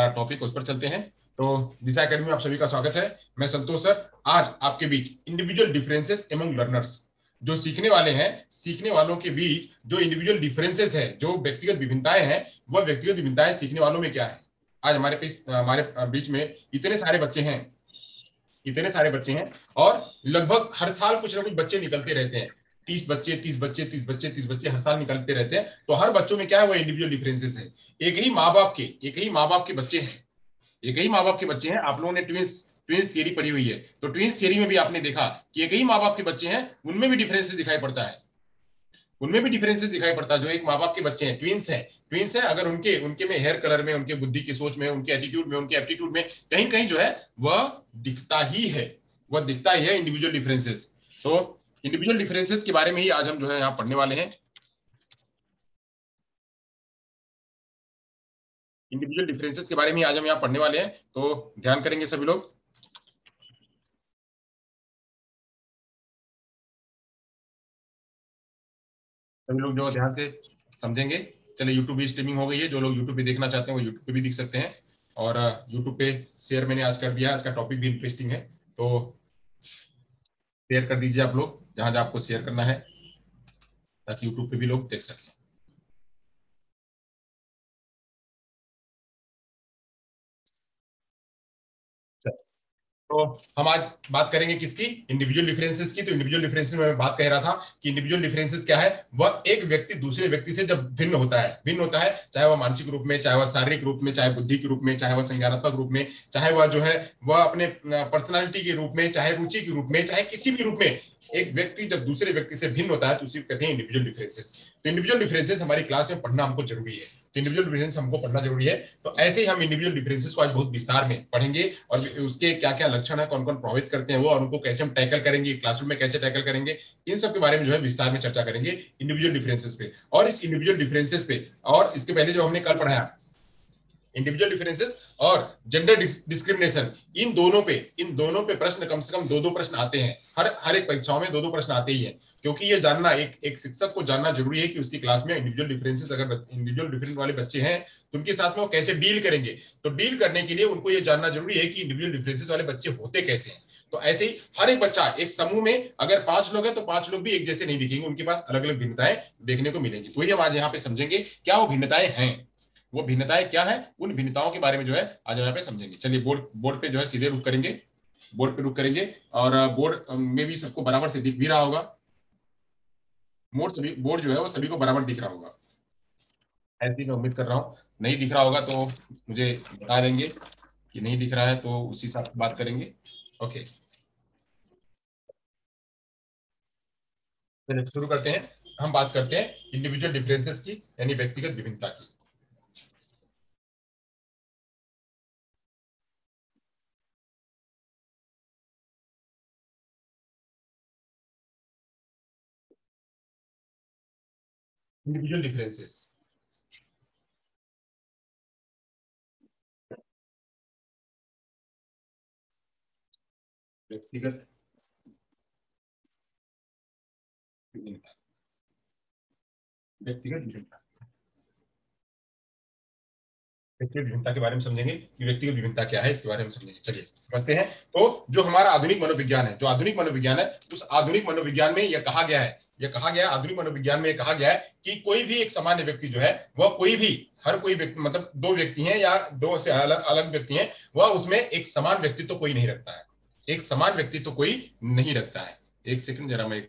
हमारा टॉपिक उस पर चलते हैं। तो दिशा एकेडमी में आप सभी का स्वागत है। मैं संतोष सर आज आपके बीच इंडिविजुअल डिफरेंसेस एमंग लर्नर्स, जो सीखने वाले हैं, सीखने वालों के बीच जो इंडिविजुअल डिफरेंसेस है, जो व्यक्तिगत विभिन्नताएं हैं, वह व्यक्तिगत विभिन्नताएं सीखने वालों में क्या है। आज हमारे बीच में इतने सारे बच्चे हैं और लगभग हर साल कुछ ना कुछ बच्चे निकलते रहते हैं। 30 बच्चे, 30 बच्चे, 30 बच्चे, 30 बच्चे हर साल निकलते रहते हैं। तो हर बच्चों में क्या है, वो इंडिविजुअल डिफरेंसेस है। एक ही माँ बाप के बच्चे हैं। आप लोगों ने ट्विंस ट्विंस थियरी पढ़ी हुई है, तो ट्विंस थियरी में भी आपने देखा कि एक ही माँ बाप के बच्चे हैं, उनमें भी डिफरेंसेस दिखाई पड़ता है। जो एक माँ बाप के बच्चे हैं, ट्विंस है, अगर उनके उनके में हेयर कलर में, उनके बुद्धि की सोच में, उनके एटीट्यूड में, उनके एप्टीट्यूड में कहीं कहीं जो है वह दिखता ही है वह दिखता ही है इंडिविजुअल डिफरेंसेस। तो इंडिविजुअल डिफरेंसेस के बारे में ही आज हम जो है यहाँ पढ़ने वाले हैं। इंडिविजुअल डिफरेंसेस के बारे में ही आज हम यहाँ पढ़ने वाले हैं, तो ध्यान करेंगे सभी लोग। सभी लोग जो ध्यान से समझेंगे। चलिए, यूट्यूब भी स्ट्रीमिंग हो गई है। जो लोग यूट्यूब पे देखना चाहते हैं वो यूट्यूब पे भी देख सकते हैं। और यूट्यूब पे शेयर मैंने आज कर दिया। आज का टॉपिक भी इंटरेस्टिंग है, तो शेयर कर दीजिए आप लोग जहां जहां आपको शेयर करना है, ताकि यूट्यूब पे भी लोग देख सकें। तो हम आज बात करेंगे किसकी, इंडिविजुअल डिफरेंसेस की। तो इंडिविजुअल डिफरेंसेस में मैं बात कह रहा था कि इंडिविजुअल डिफरेंसेस क्या है, वह एक व्यक्ति दूसरे व्यक्ति से जब भिन्न होता है, चाहे वह मानसिक रूप में, चाहे वह शारीरिक रूप में, चाहे बुद्धि के रूप में, चाहे वह संज्ञानात्मक रूप में, चाहे वह जो है वह अपने पर्सनालिटी के रूप में, चाहे रुचि के रूप में, चाहे किसी भी रूप में, एक व्यक्ति जब दूसरे व्यक्ति से भिन्न होता है तो उसी को कहते हैं इंडिविजुअल डिफरेंसेस। तो इंडिविजुअल डिफरेंसेस हमारी क्लास में पढ़ना हमको जरूरी है। तो इंडिविजुअल डिफरेंस हमको पढ़ना जरूरी है। तो ऐसे ही हम इंडिविजुअल डिफरेंसेस को आज बहुत विस्तार में पढ़ेंगे, और उसके क्या क्या लक्षण है, कौन कौन प्रभावित करते हैं वो, और उनको कैसे हम टैकल करेंगे, क्लासरूम में कैसे टैकल करेंगे, इन सब के बारे में जो है विस्तार में चर्चा करेंगे इंडिविजुअल डिफरेंसेस पे। और इस इंडिविजुअल डिफरेंसेस पे, और इसके पहले जो हमने कल पढ़ाया, इंडिविजुअल डिफरेंसेस और जेंडर डिस्क्रिमिनेशन, इन दोनों पे प्रश्न, कम से कम दो दो प्रश्न आते हैं। हर हर एक परीक्षाओं में दो दो प्रश्न आते ही हैं। क्योंकि ये जानना, एक एक शिक्षक को जानना जरूरी है कि उसकी क्लास में इंडिविजुअल डिफरेंस वाले बच्चे हैं तो उनके साथ में वो कैसे डील करेंगे। तो डील करने के लिए उनको ये जानना जरूरी है कि इंडिविजुअल डिफरेंसेस वाले बच्चे होते कैसे हैं। तो ऐसे ही हर एक बच्चा, एक समूह में अगर 5 लोग हैं तो 5 लोग भी एक जैसे नहीं दिखेंगे, उनके पास अलग अलग भिन्नताएं देखने को मिलेंगी। तो वही हम आज यहाँ पे समझेंगे क्या वो भिन्नताएं हैं, वो भिन्नताएं क्या है, उन भिन्नताओं के बारे में जो है आज यहाँ पे समझेंगे। चलिए, बोर्ड बोर्ड पे जो है सीधे रुक करेंगे, बोर्ड पे रुक करेंगे। और बोर्ड में भी सबको बराबर से दिख भी रहा होगा। बोर्ड जो है वो सभी को बराबर दिख रहा होगा, ऐसी मैं उम्मीद कर रहा हूँ। नहीं दिख रहा होगा तो मुझे बता देंगे कि नहीं दिख रहा है, तो उसी हिसाब से बात करेंगे। ओके, चलिए शुरू करते हैं। हम बात करते हैं इंडिविजुअल डिफरेंसेस की, यानी व्यक्तिगत विभिन्नता की। इंडिविजुअल डिफरेंसेस, व्यक्तिगत विभिन्नता, व्यक्तिगत विभिन्नता, व्यक्तिगत विभिन्नता के बारे में समझेंगे कि व्यक्तिगत विभिन्नता क्या है, इसके बारे में समझेंगे। चलिए समझते हैं। तो जो हमारा आधुनिक मनोविज्ञान है, उस आधुनिक मनोविज्ञान में यह कहा गया है, आधुनिक मनोविज्ञान में यह कहा गया है कि कोई भी एक सामान्य व्यक्ति जो है, वह कोई भी, हर कोई व्यक्ति, मतलब दो व्यक्ति हैं या दो से अलग अलग व्यक्ति हैं, वह उसमें एक समान व्यक्तित्व तो कोई नहीं रखता है। एक समान व्यक्तित्व तो कोई नहीं रखता है। एक सेकंड, जरा मैं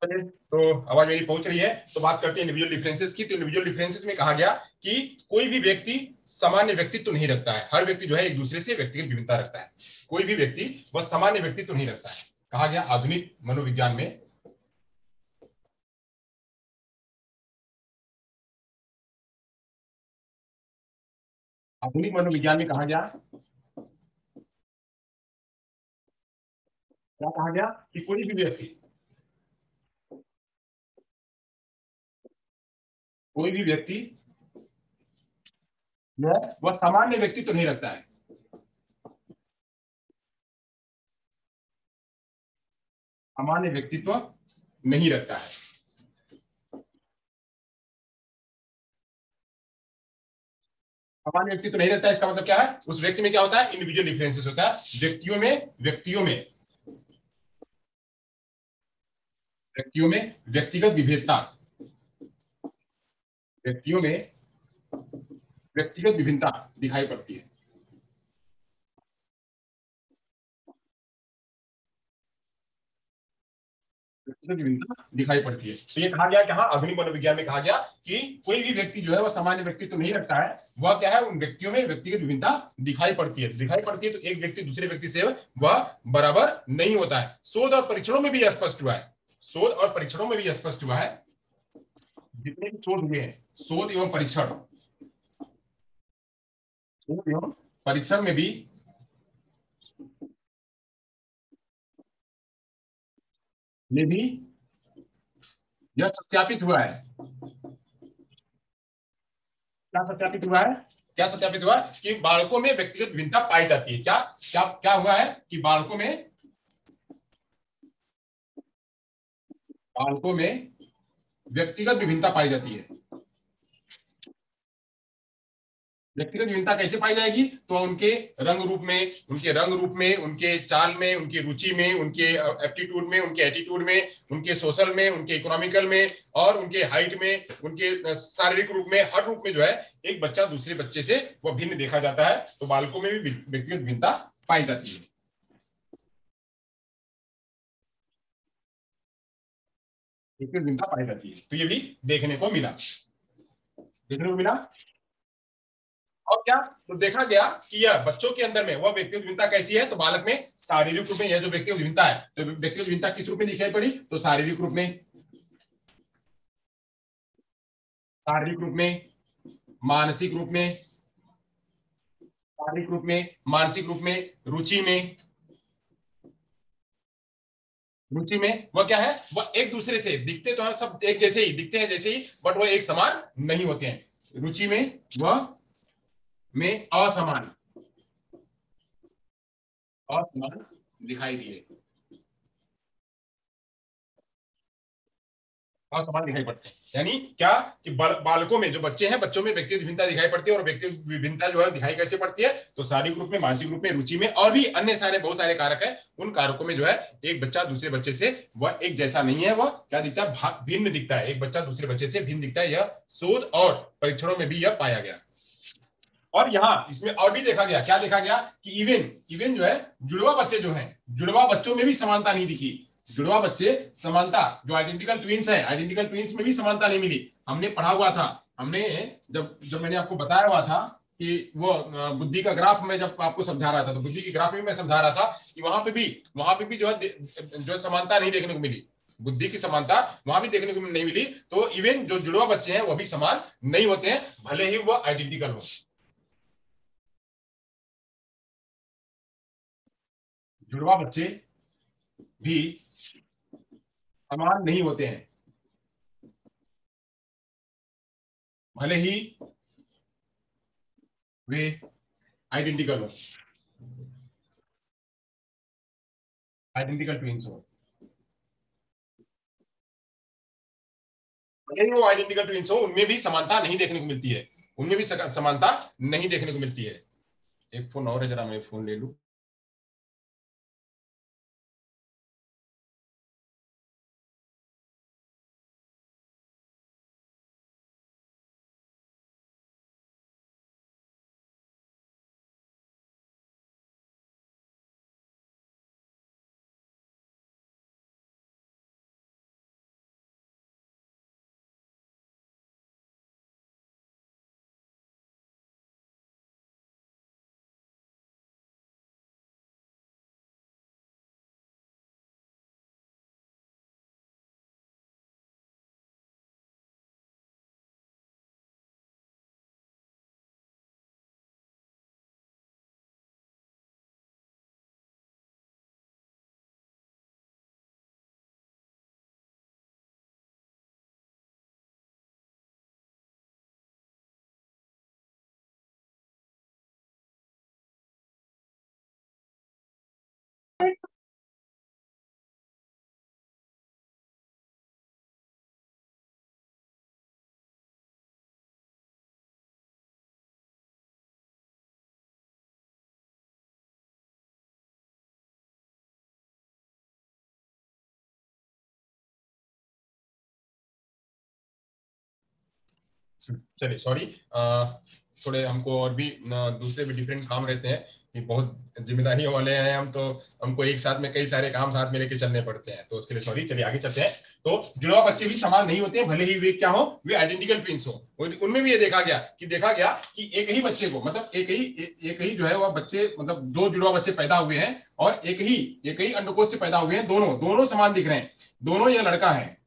चलिए, तो आवाज मेरी पहुंच रही है, तो बात करते हैं इंडिविजुअल डिफरेंसेस की। तो इंडिविजुअल डिफरेंसेस में कहा गया कि कोई भी व्यक्ति सामान्य व्यक्तित्व नहीं रखता है। हर व्यक्ति जो है एक दूसरे से व्यक्तिगत विभिन्नता रखता है। कोई भी व्यक्ति वह सामान्य व्यक्तित्व नहीं रखता है। कहा गया आधुनिक मनोविज्ञान में, आधुनिक मनोविज्ञान में कहा गया, क्या कहा गया कि कोई भी व्यक्ति, कोई भी व्यक्ति जो है वह सामान्य व्यक्तित्व नहीं रखता है। सामान्य व्यक्तित्व नहीं रखता है। सामान्य व्यक्तित्व नहीं रखता है, इसका मतलब क्या है? उस व्यक्ति में क्या होता है? इंडिविजुअल डिफरेंसेस होता है। व्यक्तियों में व्यक्तिगत विभेदता, व्यक्तियों में व्यक्तिगत विभिन्नता दिखाई पड़ती है। व्यक्तिगत विभिन्नता दिखाई पड़ती है। तो ये कहा गया कि हाँ, आधुनिक मनोविज्ञान में कहा गया कि कोई भी व्यक्ति जो है वह सामान्य व्यक्तित्व नहीं रखता है। वह क्या है? उन व्यक्तियों में व्यक्तिगत विभिन्नता दिखाई पड़ती है तो एक व्यक्ति दूसरे व्यक्ति से वह बराबर नहीं होता है। शोध और परीक्षणों में भी यह स्पष्ट हुआ है। शोध और परीक्षणों में भी यह स्पष्ट हुआ है। जितने भी शोध हुए हैं, शोध एवं परीक्षण, शोध एवं परीक्षण में भी यह सत्यापित हुआ है। क्या सत्यापित हुआ है? क्या सत्यापित हुआ है? कि बालकों में व्यक्तिगत भिन्नता पाई जाती है। क्या क्या क्या हुआ है? कि बालकों में व्यक्तिगत विभिन्नता पाई जाती है। व्यक्तिगत विभिन्नता कैसे पाई जाएगी? तो उनके रंग रूप में, उनके चाल में, उनकी रुचि में, उनके एप्टीट्यूड में, उनके एटीट्यूड में, उनके सोशल में, उनके इकोनॉमिकल में, और उनके हाइट में, उनके शारीरिक रूप में, हर रूप में जो है एक बच्चा दूसरे बच्चे से वह भिन्न देखा जाता है। तो बालकों में भी व्यक्तिगत भिन्नता पाई जाती है। व्यक्तिगत भिन्नता पाई जाती है, तो ये भी देखने को मिला। देखने को मिला। और क्या? तो देखा गया कि यह बच्चों के अंदर में वह व्यक्तिगत विभिन्नता कैसी है? तो बालक में शारीरिक रूप में यह जो व्यक्तिगत विभिन्नता है, तो व्यक्तिगत विभिन्नता किस रूप में दिखाई पड़ी? तो शारीरिक रूप में, शारीरिक रूप में, मानसिक रूप में, शारीरिक रूप में, मानसिक रूप में, रुचि में, रुचि में वह क्या है? वह एक दूसरे से दिखते तो हैं, सब एक जैसे ही दिखते हैं, जैसे ही, बट वह एक समान नहीं होते हैं। रुचि में वह में असमान दिखाई दिए, हाँ, समान दिखाई पड़ते हैं। यानी क्या? कि बालकों में जो बच्चे हैं, बच्चों में व्यक्तिगत विभिन्नता दिखाई पड़ती है। और व्यक्तिगत विभिन्नता जो है दिखाई कैसे पड़ती है? तो शारीरिक रूप में, मानसिक रूप में, रुचि में, और भी अन्य सारे बहुत सारे कारक है। उन कारकों में जो है एक बच्चा दूसरे बच्चे से वह एक जैसा नहीं है। वह क्या दिखता है? भिन्न दिखता है। एक बच्चा दूसरे बच्चे से भिन्न दिखता है। यह शोध और परीक्षणों में भी यह पाया गया। और यहाँ इसमें और भी देखा गया, क्या देखा गया? कि इवन इवन जो है, जुड़वा बच्चे जो हैं, जुड़वा बच्चों में भी समानता नहीं दिखी। जुड़वा बच्चे समानता, जो आइडेंटिकल ट्विंस है, आइडेंटिकल ट्विंस में भी समानता नहीं मिली। हमने पढ़ा हुआ था, हमने जब जब मैंने आपको बताया हुआ था कि वो बुद्धि का ग्राफ में जब आपको समझा रहा था, तो बुद्धि के ग्राफ में मैं समझा रहा था कि वहां पे भी जो समानता नहीं देखने को मिली। बुद्धि की समानता वहां भी देखने को नहीं मिली। तो इवन जो जुड़वा बच्चे हैं वो भी समान नहीं होते हैं, भले ही वो आइडेंटिकल हो। जुड़वा बच्चे भी समान नहीं होते हैं, भले ही वे आइडेंटिकल हो, आइडेंटिकल ट्विंस हो। भले ही वो आइडेंटिकल ट्विंस हो, उनमें भी समानता नहीं देखने को मिलती है। उनमें भी समानता नहीं देखने को मिलती है। एक फोन और है, जरा मैं फोन ले लूं। चलिए सॉरी, थोड़े हमको और भी दूसरे भी डिफरेंट काम रहते हैं कि बहुत जिम्मेदारियों वाले हैं हम, तो हमको एक साथ में कई सारे काम साथ में लेके चलने पड़ते हैं, तो उसके लिए सॉरी। चलिए आगे चलते हैं। तो जुड़वा बच्चे भी समान नहीं होते, भले ही वे क्या हो, वे आइडेंटिकल ट्विंस हो। उनमें भी ये देखा गया कि एक ही बच्चे को, मतलब एक ही जो है वह बच्चे, मतलब दो जुड़वा बच्चे पैदा हुए हैं और एक ही अंडकोश से पैदा हुए हैं, दोनों दोनों समान दिख रहे हैं, दोनों ये लड़का है,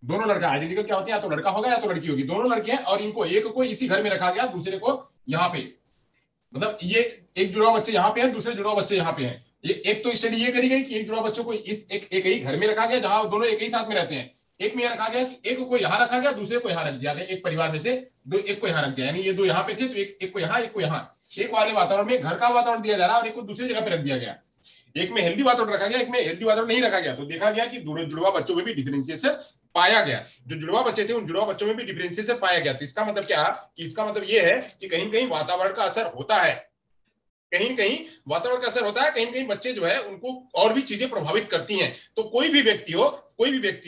दोनों लड़का। आइडेंटिकल क्या होती है, या तो लड़का होगा या तो लड़की होगी, दोनों लड़के हैं और इनको एक को इसी घर में रखा गया, दूसरे को यहाँ पे, मतलब ये एक जुड़वा बच्चे यहाँ पे हैं, दूसरे जुड़वा बच्चे यहाँ पे हैं। ये एक तो स्टडी ये करी गई कि एक जुड़वा बच्चों को इस एक ही घर में रखा गया जहां दोनों एक ही साथ में रहते हैं। एक में यह रखा गया कि एक को यहाँ रखा गया, दूसरे को यहाँ रख दिया गया, एक परिवार में से दो एक को यहाँ रख दिया, यानी ये दो यहाँ पे थे तो एक को यहाँ, एक को यहाँ, एक वाले वातावरण में घर का वातावरण दिया जा रहा है और एक को दूसरी जगह पे रख दिया गया। एक में हेल्दी वातावरण रखा गया, एक में हेल्दी वातावरण नहीं रखा गया, तो देखा गया कि जुड़वा बच्चों में भी डिफरेंशिएशन पाया गया। जो जुड़वा बच्चे थे उन जुड़वा बच्चों में भी डिफरेंशिएशन पाया गया। तो इसका मतलब क्या कि इसका मतलब ये है कि कहीं कहीं वातावरण का असर होता है, कहीं कहीं वातावरण का असर होता है, कहीं कहीं बच्चे जो है उनको और भी चीजें प्रभावित करती हैं। तो कोई भी व्यक्ति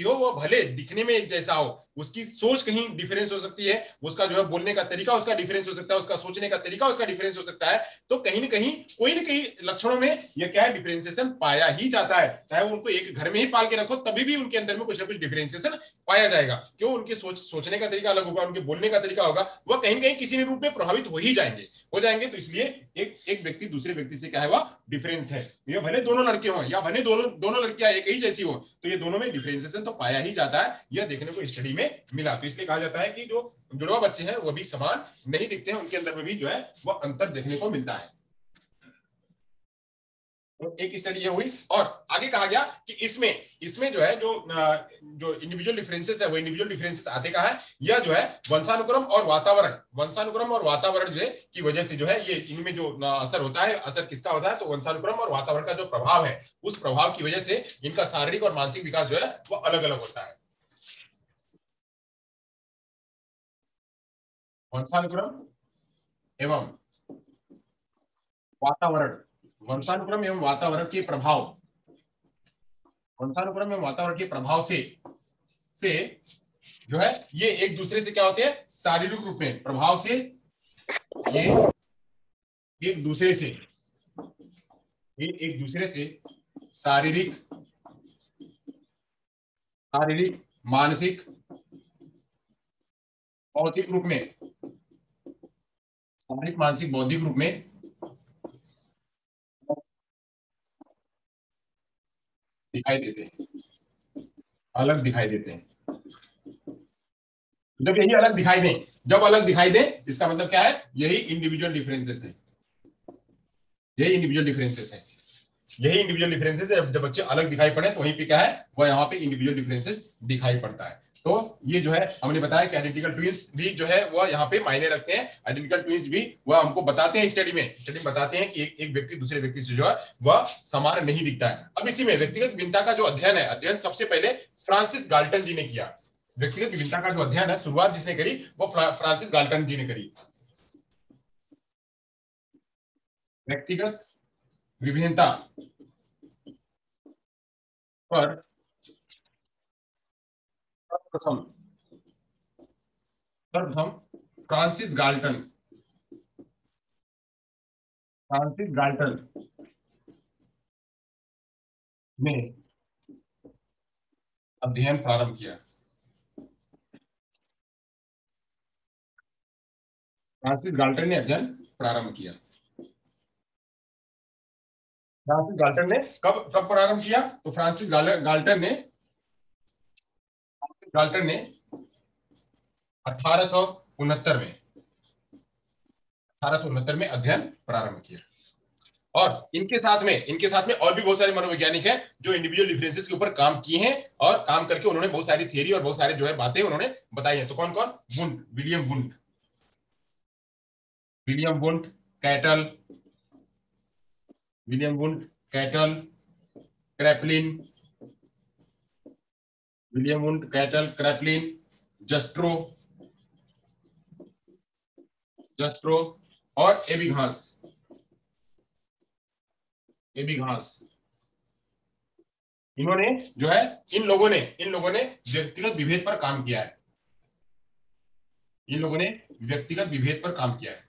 हो वो भले दिखने में एक जैसा हो, उसकी सोच कहीं डिफरेंस हो सकती है, उसका जो है बोलने का तरीका उसका डिफरेंस हो सकता है, उसका सोचने का तरीका उसका डिफरेंस हो सकता है। तो कहीं न कहीं लक्षणों में यह क्या है, डिफरेंशिएशन पाया ही जाता है। चाहे वो उनको एक घर में ही पाल के रखो तभी भी उनके अंदर में कुछ ना कुछ डिफरेंशिएशन पाया जाएगा। क्यों, उनके सोचने का तरीका अलग होगा, उनके बोलने का तरीका होगा, वह कहीं कहीं किसी रूप में प्रभावित हो जाएंगे। तो इसलिए एक व्यक्ति दूसरे व्यक्ति से क्या है, वह डिफरेंट है। ये भले दोनों लड़के हों या भले दोनों लड़कियां एक ही जैसी हो, तो ये दोनों में डिफरेंशिएशन तो पाया ही जाता है, यह देखने को स्टडी में मिला। तो इसलिए कहा जाता है कि जो जुड़वा बच्चे हैं वो भी समान नहीं दिखते हैं, उनके अंदर में भी जो है वह अंतर देखने को मिलता है। तो एक स्टडी ये हुई और आगे कहा गया कि इसमें जो है जो इंडिविजुअल डिफरेंसेस है वो इंडिविजुअल डिफरेंसेस आते कहा है, यह जो है वंशानुक्रम और वातावरण जो है की वजह से जो है ये इनमें जो असर होता है, असर किसका होता है, तो वंशानुक्रम और वातावरण का जो प्रभाव है उस प्रभाव की वजह से इनका शारीरिक और मानसिक विकास जो है वो अलग अलग होता है। वंशानुक्रम एवं वातावरण, वंशानुक्रम एवं वातावरण के प्रभाव, वंशानुक्रम एवं वातावरण के प्रभाव से जो है ये एक दूसरे से क्या होते हैं, शारीरिक रूप में प्रभाव से ये एक दूसरे से शारीरिक शारीरिक मानसिक बौद्धिक रूप में, शारीरिक मानसिक बौद्धिक रूप में दिखाई देते हैं, अलग दिखाई देते हैं। जब यही अलग दिखाई दे, जब अलग दिखाई दे इसका मतलब क्या है, यही इंडिविजुअल डिफरेंसेस है, यही इंडिविजुअल डिफरेंसेस है, यही इंडिविजुअल डिफरेंसेस है। जब बच्चे अलग दिखाई पड़े तो वहीं पे क्या है, वह यहाँ पे इंडिविजुअल डिफरेंसेस दिखाई पड़ता है। तो ये जो है हमने बताया कि आइडेंटिकल ट्विंस भी जो है वह यहाँ पे मायने रखते हैं। आइडेंटिकल ट्विंस भी वह हमको बताते हैं, स्टडी में बताते हैं कि एक व्यक्ति दूसरे व्यक्ति से जो है वह समान नहीं दिखता है। अब इसी में व्यक्तिगत भिन्नता का जो अध्ययन है, अध्ययन सबसे पहले फ्रांसिस गाल्टन जी ने किया। व्यक्तिगत भिन्नता का जो अध्ययन है शुरुआत जिसने करी वो फ्रांसिस गाल्टन जी ने करी। व्यक्तिगत विभिन्नता पर सर्वप्रथम सर्वप्रथम फ्रांसिस गाल्टन ने अध्ययन प्रारंभ किया। फ्रांसिस गाल्टन ने अध्ययन प्रारंभ किया। फ्रांसिस गाल्टन ने कब कब प्रारंभ किया, तो गाल्टन ने 1869 में 1869 में अध्ययन प्रारंभ किया। और इनके साथ में और भी बहुत सारे मनोवैज्ञानिक हैं जो इंडिविजुअल डिफरेंसेस के ऊपर काम किए हैं और काम करके उन्होंने बहुत सारी थियरी और बहुत सारे जो है बातें उन्होंने बताई हैं। तो कौन कौन, Wundt, William Wundt Cattell, Kraepelin, William Wundt Cattell Kraepelin, Jastrow और एबिंघास। इन्होंने जो है इन लोगों ने व्यक्तिगत विभेद पर काम किया है। इन लोगों ने व्यक्तिगत विभेद पर काम किया है।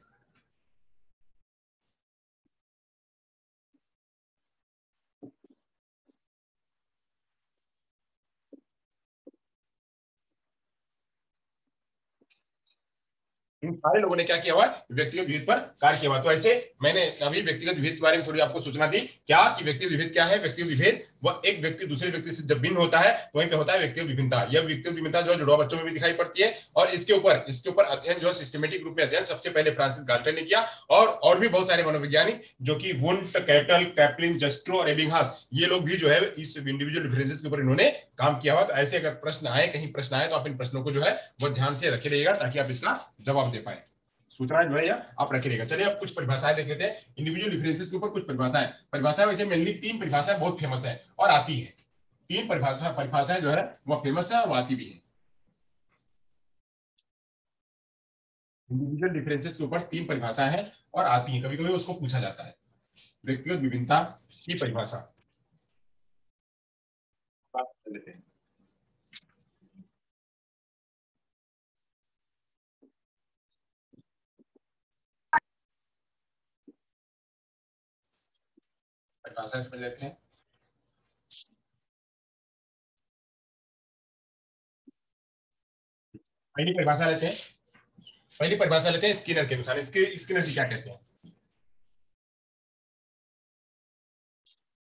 इन सारे लोगों ने क्या किया हुआ है, व्यक्तिगत विभेद पर कार्य किया हुआ। तो ऐसे मैंने अभी व्यक्तिगत विभेद के बारे में थोड़ी आपको सूचना दी, क्या कि व्यक्तिगत विभेद क्या है। व्यक्तिगत विभेद वह एक व्यक्ति दूसरे व्यक्ति से जब भिन्न होता है वहीं पे होता है व्यक्तिगत विभिन्नता। यह व्यक्तिगत विभिन्नता जो है जुड़वा बच्चों में भी दिखाई पड़ती है, और इसके ऊपर अध्ययन जो है सिस्टमेटिक रूप में अध्ययन सबसे पहले फ्रांसिस गाल्टन ने किया, और भी बहुत सारे मनोवैज्ञानिक जो कि वुंट, कैटल, कैपलिन, जस्ट्रो और एबिंगहास, ये लोग भी जो है इस इंडिविजुअल डिफरेंसेस के ऊपर इन्होंने काम किया हुआ। तो ऐसे अगर प्रश्न आए, कहीं प्रश्न आए, तो आप इन प्रश्नों को जो है वो ध्यान से रखे रहिएगा ताकि आप इसका जवाब दे पाए। सूचना जो है या आप रखे रहेगा। चलिए अब कुछ परिभाषाएं देख लेते हैं इंडिविजुअल डिफरेंसेस के ऊपर। कुछ परिभाषाएं वैसे मेनली 3 परिभाषाएं बहुत फेमस है और आती है। 3 परिभाषाएं जो है वो फेमस है और आती भी है। इंडिविजुअल डिफरेंसेस के ऊपर 3 परिभाषाएं हैं और आती है, कभी कभी उसको पूछा जाता है। व्यक्तिगत विभिन्नता की परिभाषा बात कर लेते हैं। परिभाषाएं समझ लेते हैं। पहली परिभाषा लेते हैं। पहली परिभाषा लेते हैं स्किनर के अनुसार। स्किनर जी क्या कहते हैं?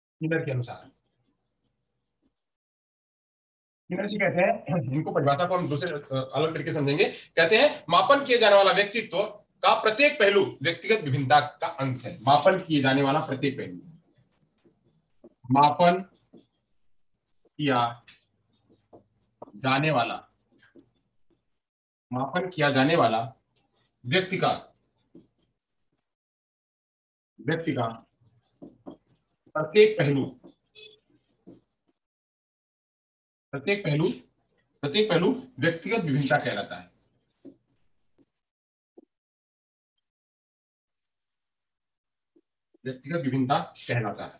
स्किनर के अनुसार जी कहते हैं, इनको परिभाषा को हम दूसरे अलग तरीके से समझेंगे। कहते हैं मापन किए जाने वाला व्यक्तित्व का प्रत्येक पहलू व्यक्तिगत विभिन्नता का अंश है। मापन किए जाने वाला प्रत्येक पहलू, मापन किया जाने वाला, मापन किया जाने वाला व्यक्ति का प्रत्येक पहलू, प्रत्येक पहलू प्रत्येक पहलू व्यक्तिगत विभिन्नता कहलाता है। व्यक्तिगत विभिन्नता कहलाता है।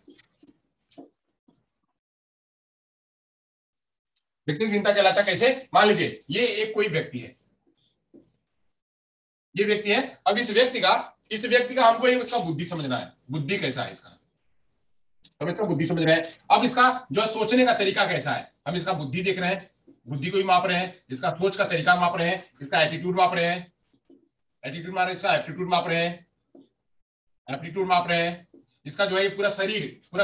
व्यक्तिगत विभिन्नता कहलाता कैसे? मान लीजिए ये एक कोई व्यक्ति है, ये व्यक्ति है। अब इस व्यक्ति का हमको इसका बुद्धि समझना है। बुद्धि कैसा है इसका, हम इसका बुद्धि समझ रहे हैं। अब इसका जो सोचने का तरीका कैसा है, हम इसका बुद्धि देख रहे हैं, बुद्धि को भी माप रहे हैं, इसका सोच का तरीका माप रहे हैं, इसका एटीट्यूड माप रहे हैं, एटीट्यूड माप रहे हैं, इसका एप्टीट्यूड माप रहे हैं, एप्टीट्यूड माप रहे हैं, इसका जो है ये पूरा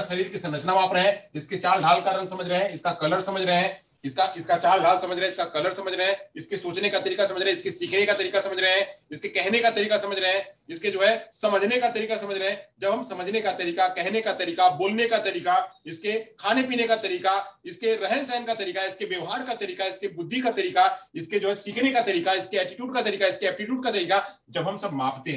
शरीर की संरचना माप रहे हैं, इसके चाल ढाल का रंग समझ रहे हैं, इसका कलर समझ रहे हैं, इसका चाल ढाल समझ रहे हैं, इसका कलर समझ रहे हैं, इसके सोचने का तरीका समझ रहे हैं, इसके सीखने का तरीका समझ रहे हैं, इसके कहने का तरीका समझ रहे हैं, इसके जो है समझने का तरीका समझ रहे हैं। जब हम समझने का तरीका, कहने का तरीका, बोलने का तरीका, इसके खाने पीने का तरीका, इसके रहन सहन का तरीका, इसके व्यवहार का तरीका, इसके बुद्धि का तरीका, इसके जो है सीखने का तरीका, इसके एटीट्यूड का तरीका, इसके एप्टीट्यूड का तरीका, जब हम सब मापते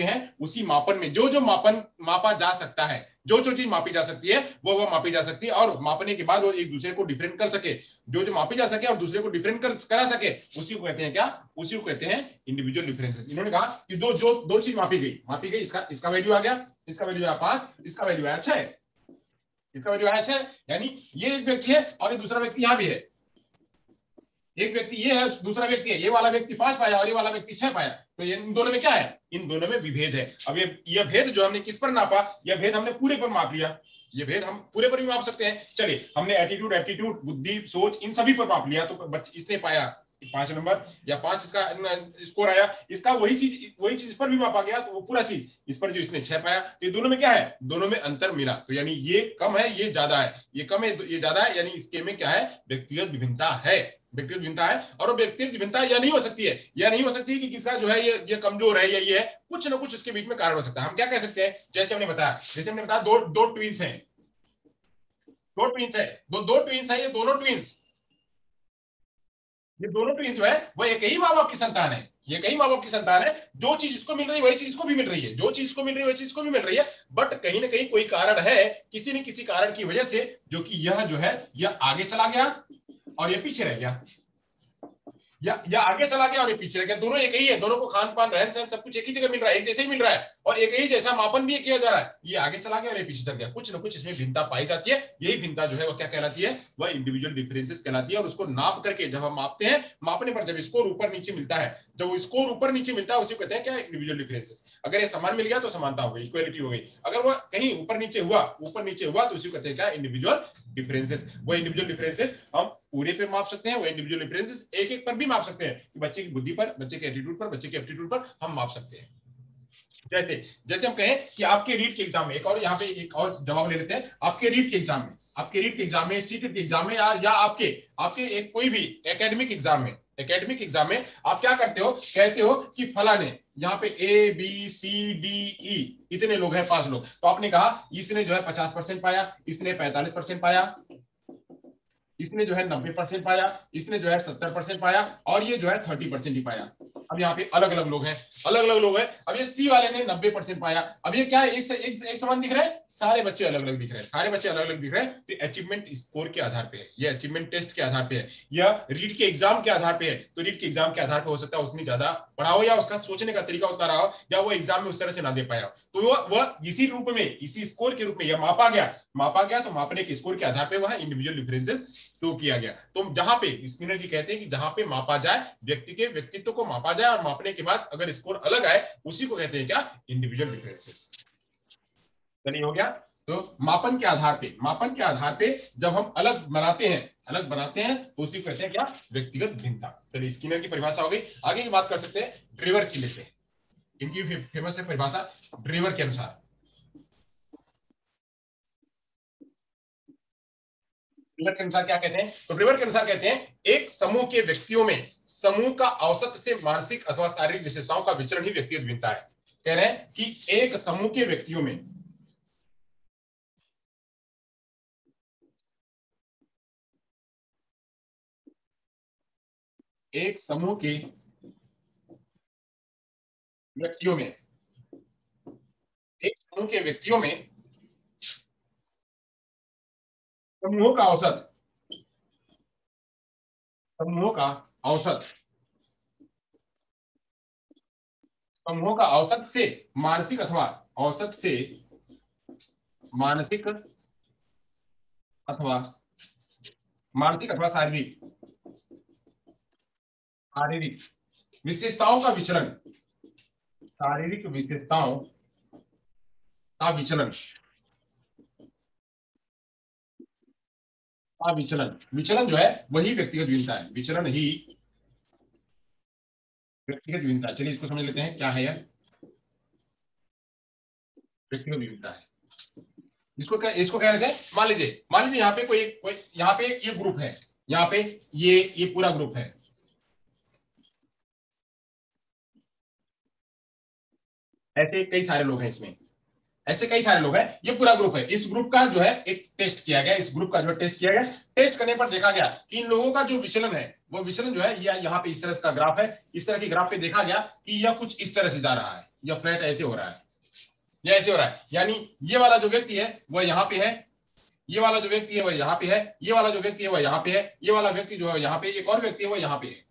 हैं उसी मापन में जो मापन मापा जा सकता है, जो चीज मापी जा सकती है वो मापी जा सकती है, और मापने के बाद वो एक दूसरे को डिफरेंट कर सके, जो मापी जा सके और दूसरे को डिफरेंट करा सके, उसी को कहते हैं क्या? उसी को कहते हैं इंडिविजुअल डिफरेंसेस। इन्होंने कहा कि दो चीज मापी गई, इसका वैल्यू आ गया, इसका वैल्यू आया 5, इसका वैल्यू आया 6, इसका वैल्यू आया 6, यानी ये एक व्यक्ति है और ये दूसरा व्यक्ति यहां भी है। एक व्यक्ति ये है, दूसरा व्यक्ति है, ये वाला व्यक्ति 5 पाया और ये वाला व्यक्ति 6 पाया, तो ये इन दोनों में क्या है? इन दोनों में विभेद है। अब ये भेद जो हमने किस पर नापा? यह भेद हमने पूरे पर माप लिया। ये भेद हम पूरे पर भी माप सकते हैं। चलिए, हमने एटीट्यूड, बुद्धि, सोच, इन सभी पर माप लिया, तो इसने पाया 5 नंबर या 5 इसका स्कोर आया। इसका वही चीज इस पर भी मापा गया, तो वो पूरा चीज इस पर जो इसने 6 पाया, तो ये दोनों में क्या है? दोनों में अंतर मिला। तो यानी ये कम है, ये ज्यादा है, ये कम है, ये ज्यादा है, यानी इसके में क्या है? व्यक्तिगत विभिन्नता है, व्यक्तिगत विभिन्नता है। और वो व्यक्तिगत विभिन्नता यह नहीं हो सकती है, कि किसका जो है ये कमजोर है या ये है, कुछ ना कुछ उसके बीच में कारण हो सकता है। हम क्या कह सकते हैं? जैसे हमने बताया दो ट्विंस हैं, दो ट्विंस है, ये दोनों ट्विंस जो है वो एक ही माँ बाप की संतान है, ये कई माँ बाप की संतान है। जो चीज इसको मिल रही है वही चीज इसको भी मिल रही है, जो चीज को मिल रही है वही चीज को भी मिल रही है, बट कहीं ना कहीं कोई कारण है, किसी न किसी कारण की वजह से, जो कि यह जो है यह आगे चला गया और यह पीछे रह गया, या आगे चला गया और ये पीछे रह गया। दोनों एक ही है, दोनों को खान पान, रहन सहन, सब कुछ एक ही जगह मिल रहा है, एक जैसे ही मिल रहा है, और एक ही जैसा मापन भी किया जा रहा है, ये आगे चला गया और ये पीछे चल गया, कुछ ना कुछ इसमें भिन्नता पाई जाती है। यही भिन्नता जो है वो क्या कहलाती है, वह इंडिविजुअल डिफरेंसेस कहलाती है। और उसको नाप करके जब हम मापते हैं, मापने पर जब स्कोर ऊपर नीचे मिलता है, जब वो स्कोर ऊपर नीचे मिलता है उसी को कहते हैं क्या, इंडिविजुअल डिफरेंसेस। अगर ये समान मिल गया तो समानता हो गई, इक्वालिटी हो गई। अगर वो कहीं ऊपर नीचे हुआ तो उसी को कहते हैं क्या, इंडिविजुअल डिफरेंसेस। वो इंडिविजुअल डिफरेंसेस हम पूरे पे माप सकते हैं, वो इंडिविजुअल डिफरेंसेस एक एक पर भी माप सकते हैं, कि बच्चे की बुद्धि पर, बच्चे के एटीट्यूड पर, बच्चे के एप्टीट्यूड पर हम माप सकते हैं। जैसे जैसे हम कहें कि आपके रीट के एग्जाम में, एक और यहाँ पे एक और जवाब ले लेते हैं, आपके रीट के एग्जाम में, आपके रीट के एग्जाम में, सीटेट के एग्जाम में, या आपके आपके एक कोई भी एकेडमिक एग्जाम में, एकेडमिक एग्जाम में आप क्या करते हो, कहते हो कि फला ने यहाँ पे ABCDE इतने लोग हैं, 5 लोग, तो आपने कहा इसने जो है 50% पाया, इसने 45% पाया, इसने जो है 90% पाया, इसने जो है 70% पाया, और ये जो है 30% ही पाया। अब यहाँ पे अलग अलग लोग हैं, अलग अलग लोग हैं। अब ये सी वाले ने 90% पाया। अब ये क्या है, एक समान दिख रहा है, सारे बच्चे अलग अलग दिख रहे हैं, सारे बच्चे अलग अलग दिख रहे हैं। तो अचीवमेंट स्कोर के आधार पे है, ये अचीवमेंट टेस्ट के आधार पे है, या रीट के एग्जाम के आधार पे है। तो रीट के एग्जाम के आधार पे हो सकता है उसने ज्यादा पढ़ा हो, या उसका सोचने का तरीका उतना रहा हो, या वो एग्जाम में उस तरह से ना दे पाया। तो वह इसी रूप में, इसी स्कोर के रूप में यह मापा गया। तो मापने के स्कोर के आधार पे वह इंडिविजुअल डिफरेंसेस शो किया गया। तो जहां पे स्किनर जी कहते हैं कि जहां पे मापा जाए, व्यक्ति के व्यक्तित्व को मापा जाए, और मापने के बाद अगर स्कोर अलग आए, उसी को कहते हैं क्या, इंडिविजुअल डिफरेंसेस। चलिए हो गया। तो मापन के आधार पे जब हम अलग बनाते हैं तो उसी को कहते हैं क्या, व्यक्तिगत भिन्नता। चलिए स्किनर की परिभाषा हो गई। आगे की बात कर सकते हैं, ड्रेवर की लेते हैं। इनकी फेमस है परिभाषा ड्रेवर के अनुसार। ड्रेवर के अनुसार क्या कहते हैं, तो ड्रेवर के अनुसार कहते हैं, एक समूह के व्यक्तियों में समूह का औसत से मानसिक अथवा शारीरिक विशेषताओं का विचरण ही व्यक्तिगत भिन्नता है। कह रहे हैं कि एक समूह के व्यक्तियों में, एक समूह के व्यक्तियों में, एक समूह के व्यक्तियों में समूहों का औसत, समूहों का औसत, समूहों का औसत से मानसिक अथवा, औसत से मानसिक अथवा, मानसिक अथवा शारीरिक, शारीरिक विशेषताओं का विचलन, शारीरिक विशेषताओं का विचलन, का विचलन, विचलन जो है वही व्यक्तिगत भिन्नता है, विचलन ही व्यक्तिगत भिन्नता। चलिए इसको समझ लेते हैं क्या है यह व्यक्तिगत भिन्नता है। इसको कह रहे थे, मान लीजिए यहाँ पे कोई यहाँ पे ये ग्रुप है, यहाँ पे ये पूरा ग्रुप है, ऐसे कई सारे लोग हैं इसमें, ऐसे कई सारे लोग हैं, ये पूरा ग्रुप है। इस ग्रुप का जो है एक टेस्ट किया गया, इस ग्रुप का जो टेस्ट किया गया, टेस्ट करने पर देखा गया कि इन लोगों का जो विचलन है, वो विचलन जो है यहाँ पे इस तरह का ग्राफ है, इस तरह के ग्राफ पे देखा गया कि यह कुछ इस तरह से जा रहा है, यह फ्लैट ऐसे हो रहा है, यह ऐसे हो रहा है। यानी ये वाला जो व्यक्ति है वह यहाँ पे है, ये वाला जो व्यक्ति है वह यहाँ पे है, ये वाला जो व्यक्ति है वह यहाँ पे है, ये वाला व्यक्ति जो है यहाँ पे, एक और व्यक्ति है वह यहाँ पे है।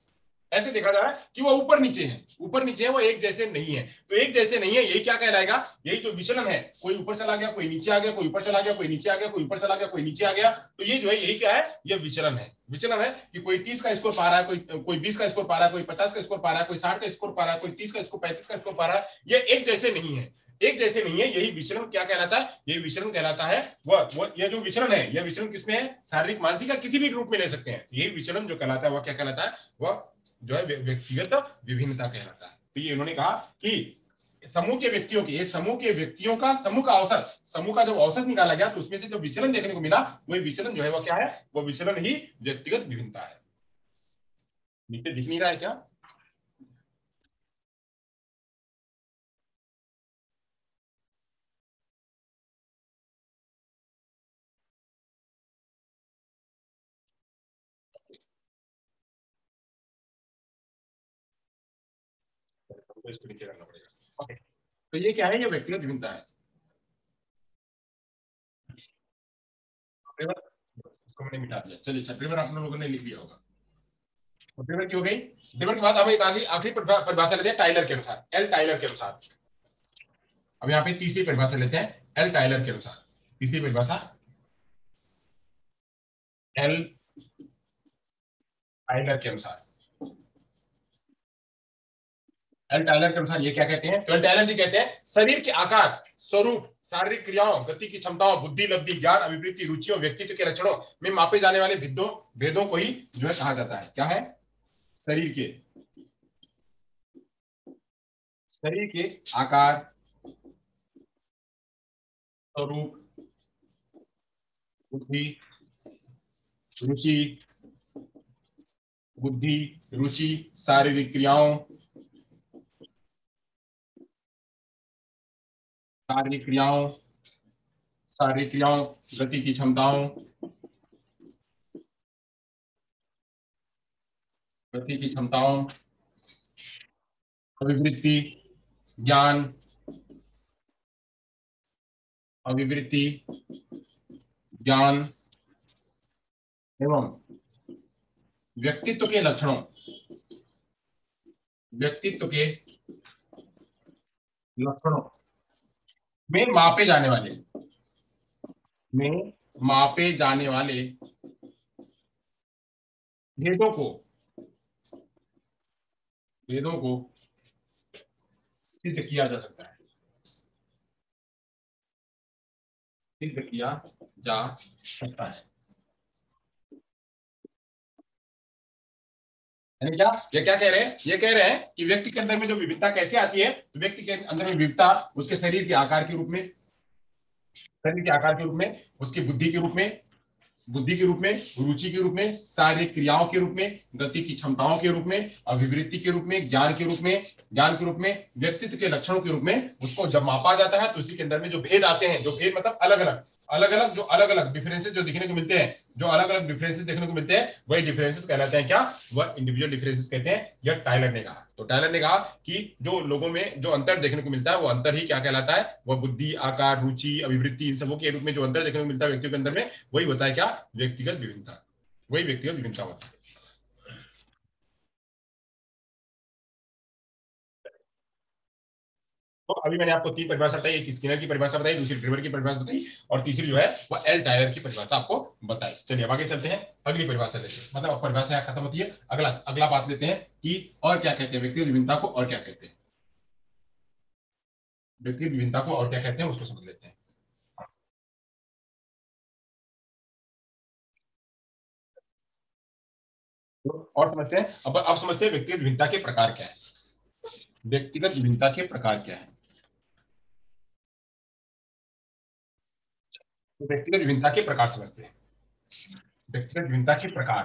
ऐसे देखा जा रहा है कि वो ऊपर नीचे है, ऊपर नीचे है, वो एक जैसे नहीं है। तो एक जैसे नहीं है, यही क्या कहलाएगा, यही जो विचलन है, कोई ऊपर चला गया, कोई नीचे आ गया, कोई ऊपर चला गया, कोई नीचे आ गया, कोई ऊपर चला गया, कोई नीचे आ गया। तो ये जो है यही क्या है, ये विचलन है। विचलन है कि कोई 30 का स्कोर पा रहा है, कोई 20 का स्कोर पा रहा है, कोई 50 का स्कोर पा रहा है, कोई 60 का स्कोर पा रहा है, कोई 30 का स्कोर, 35 का स्कोर पा रहा है। ये एक जैसे नहीं है, एक जैसे नहीं है। यही विचरण क्या कहलाता है, यही विचरण कहलाता है। वह यह जो विचरण है, यह विचरण किसमें है, शारीरिक, मानसिक का किसी भी रूप में ले सकते हैं। यही विचरण जो कहलाता है वह क्या कहलाता है, वह जो है व्यक्तिगत विभिन्नता कहलाता है। तो ये इन्होंने कहा कि समूह के व्यक्तियों की, समूह के व्यक्तियों का समूह का औसत, समूह का जब औसत निकाला गया तो उसमें से जो विचलन देखने को मिला, वही विचलन जो है वो क्या है, वो विचलन ही व्यक्तिगत विभिन्नता है। नीचे दिख नहीं रहा है क्या, तो इसको नीचे करना पड़ेगा। ओके, तो ये क्या है, ये व्यक्तिगत विभिन्नता है। पेपर इसको मैंने मिटा दिया। चलिए अच्छा, पेपर आप लोगों ने लिख दिया होगा। तो पेपर की हो गई। पेपर के बाद अब एक आखिरी आखिरी परिभाषा लेते हैं टाइलर के अनुसार, एल टाइलर के अनुसार। अब यहाँ पे तीसरी परिभाषा लेते हैं एल टायलर के अनुसार। तीसरी परिभाषा एल टायलर के अनुसार, एल टायलर के अनुसार ये क्या कहते हैं, तो एल टायलर जी कहते हैं शरीर के आकार, स्वरूप, शारीरिक क्रियाओं, गति की क्षमताओं, बुद्धि लब्धि, ज्ञान, अभिवृत्ति, रुचियों, व्यक्तित्व के लक्षणों में मापे जाने वाले भेदों भेदों को ही जो है कहा जाता है, क्या है, शरीर के, शरीर के आकार, स्वरूप, बुद्धि, रुचि, बुद्धि, रुचि, शारीरिक क्रियाओं, शारीरिक क्रियाओं, शारीरिक क्रियाओं, गति की क्षमताओं, गति की क्षमताओं, अभिवृत्ति, ज्ञान, अभिवृत्ति, ज्ञान एवं व्यक्तित्व के लक्षणों, व्यक्तित्व के लक्षणों में मापे जाने वाले, में मापे जाने वाले भेदों को, भेदों को सिद्ध किया जा सकता है, सिद्ध किया जा सकता है। यानी क्या, ये क्या कह रहे हैं, ये कह रहे हैं कि व्यक्ति के अंदर में जो विविधता कैसे आती है, तो व्यक्ति के अंदर में विविधता उसके शरीर के आकार के रूप में, शरीर के आकार के रूप में, उसकी बुद्धि के रूप में, बुद्धि के रूप में, रुचि के रूप में, शारीरिक क्रियाओं के रूप में, गति की क्षमताओं के रूप में, अभिवृत्ति के रूप में, ज्ञान के रूप में, ज्ञान के रूप में, व्यक्तित्व के लक्षणों के रूप में उसको जब मापा जाता है तो उसी के अंदर में जो भेद आते हैं, जो भेद मतलब अलग अलग, अलग अलग जो अलग अलग डिफरेंसेस जो दिखने को मिलते हैं, जो अलग अलग डिफरेंसेस देखने को मिलते हैं, वही डिफरेंसेस कहलाते हैं क्या, वह इंडिविजुअल डिफरेंसेस कहते हैं। यह टायलर ने कहा, तो टायलर ने कहा कि जो लोगों में जो अंतर देखने को मिलता है वो अंतर ही क्या कहलाता है, वह बुद्धि, आकार, रुचि, अभिवृत्ति, इन सबों के रूप में जो अंतर देखने को मिलता है व्यक्तियों के अंदर में, वही होता है क्या, व्यक्तिगत विभिन्नता, वही व्यक्तिगत विभिन्नता होता है। तो अभी मैंने आपको तीन परिभाषा बताई, एक स्किनर की परिभाषा बताई, दूसरी ड्रिवर की परिभाषा बताई, और तीसरी जो है वो एल टायलर की परिभाषा आपको बताई। चलिए अब आगे चलते हैं, अगली परिभाषा लेते हैं, मतलब परिभाषा यहाँ खत्म होती है, अगला अगला बात लेते हैं कि और क्या कहते हैं व्यक्तिगत विभिन्नता को, और क्या कहते हैं व्यक्तिगत विभिन्नता को, और क्या कहते हैं उसको समझ लेते हैं। तो और समझते हैं, अब समझते हैं व्यक्तिगत विभिन्नता के प्रकार क्या है, व्यक्तिगत विभिन्नता के प्रकार क्या है। तो व्यक्तिगत विभिन्नता के प्रकार समझते हैं, व्यक्तिगत विभिन्नता के प्रकार,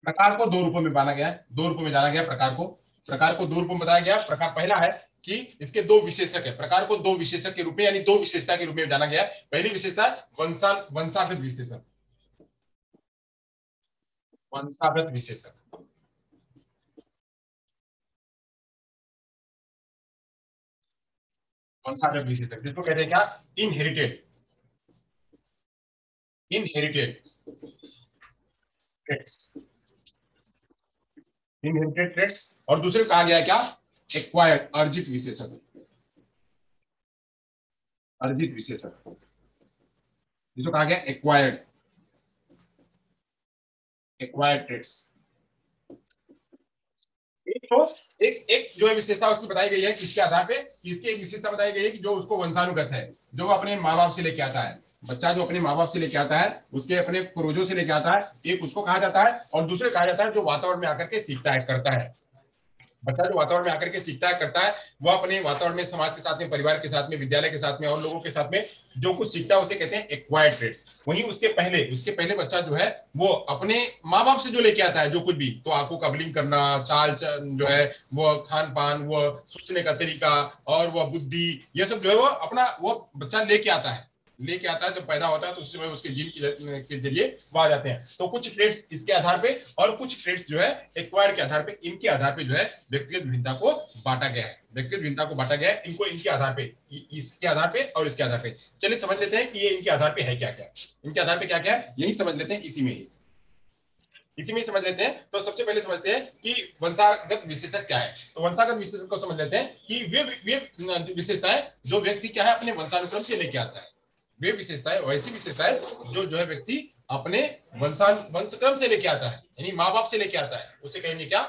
प्रकार को दो रूपों में माना गया है, दो रूपों में जाना गया प्रकार को, प्रकार को दो रूपों में बताया गया। प्रकार पहला है कि इसके दो विशेषक है, प्रकार को दो विशेषक के रूप में यानी दो विशेषता के रूप में जाना गया है। पहली विशेषता वंशागत विशेषक, वंशागत विशेषक, वंशागत विशेषक जिसको कहते हैं क्या, inherited, inherited traits, inherited traits. और दूसरे को कहा गया है क्या, एक्वायर्ड, अर्जित विशेषक, अर्जित विशेषक जिसको कहा गया एक्वायर्ड, एक्वायर्ड ट्रेट्स। एक तो एक एक जो है विशेषता उसकी बताई गई है इसके आधार पे, इसकी एक विशेषता बताई गई है कि जो उसको वंशानुगत है, जो वो अपने माँ बाप से लेके आता है, बच्चा जो अपने माँ बाप से लेके आता है, उसके अपने पूर्वजों से लेके आता है, एक उसको कहा जाता है, और दूसरे कहा जाता है जो वातावरण में आकर के सीखता है, करता है। बच्चा जो वातावरण में आकर के सीखता है, करता है, वो अपने वातावरण में, समाज के साथ में, परिवार के साथ में, विद्यालय के साथ में और लोगों के साथ में जो कुछ सीखता है उसे कहते हैं एक्वायर्ड ट्रेट्स। वहीं उसके पहले बच्चा जो है वो अपने माँ बाप से जो लेके आता है जो कुछ भी, तो आंखों का ब्लिंक करना, चाल जो है, वो खान पान, वो सोचने का तरीका, और वह बुद्धि, ये सब जो है वो अपना वो बच्चा लेके आता है जब पैदा होता है तो उस समय उसके जीन के जरिए वो आ जाते हैं। तो कुछ ट्रेड्स इसके आधार पे और कुछ ट्रेड्स जो है एक्वायर के आधार पे, इनके आधार पे जो है व्यक्तिगत विभिन्नता को बांटा गया है, व्यक्तिगत विभिन्नता को बांटा गया है इनको, इनके आधार पे, इसके आधार पे और इसके आधार पे। चलिए समझ लेते हैं कि ये इनके आधार पे है क्या क्या, इनके आधार पे क्या क्या है यही समझ लेते हैं इसी में ही। इसी में समझ लेते हैं। तो सबसे पहले समझते हैं कि वंशागत विशेषक क्या है। तो वंशागत विशेषक को समझ लेते हैं कि वे विशेषताएं जो व्यक्ति क्या है अपने वंशानुक्रम से लेके आता है। वे विशेषताएं वैसी विशेषताएं जो है व्यक्ति अपने वंशक्रम से लेके आता है, यानी माँ बाप से लेके आता है, उसे कहेंगे क्या?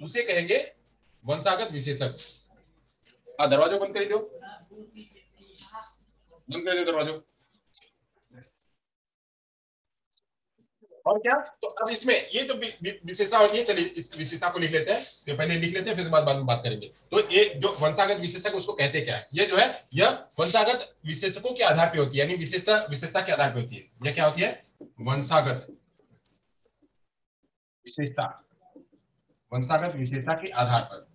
उसे कहेंगे वंशागत विशेषक। दरवाजा बंद कर दो, बंद कर दो दरवाजा। और क्या? तो अब इसमें ये तो विशेषता होती है। चलिए इस विशेषता को लिख लेते हैं, तो पहले लिख लेते हैं, फिर बाद में बात करेंगे। तो ये जो वंशागत विशेषक उसको कहते क्या है? ये जो है यह वंशागत विशेषकों के आधार पे होती है, यानी विशेषता के आधार पे होती है। यह क्या होती है? वंशागत विशेषता। वंशागत विशेषता के आधार पर,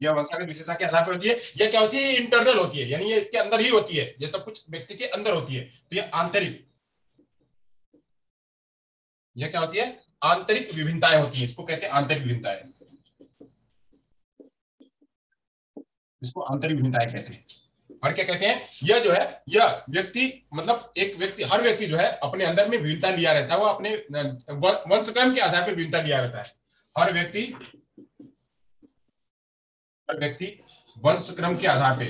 यह वंशागत विशेषता के आधार पर होती है। यह क्या होती है? ये इंटरनल होती है, यानी ये इसके अंदर ही होती है। ये सब कुछ व्यक्ति के अंदर होती है। तो ये आंतरिक, यह क्या होती है? आंतरिक विभिन्नताएं होती है। इसको कहते हैं आंतरिक विभिन्नताएं। इसको आंतरिक विभिन्नताएं कहते हैं। और क्या कहते हैं? यह जो है यह व्यक्ति, मतलब एक व्यक्ति, हर व्यक्ति जो है अपने अंदर में विभिन्नता लिया रहता है। वो अपने वंशक्रम के आधार पर विभिन्नता लिया रहता है। हर व्यक्ति, हर व्यक्ति वंशक्रम के आधार पे,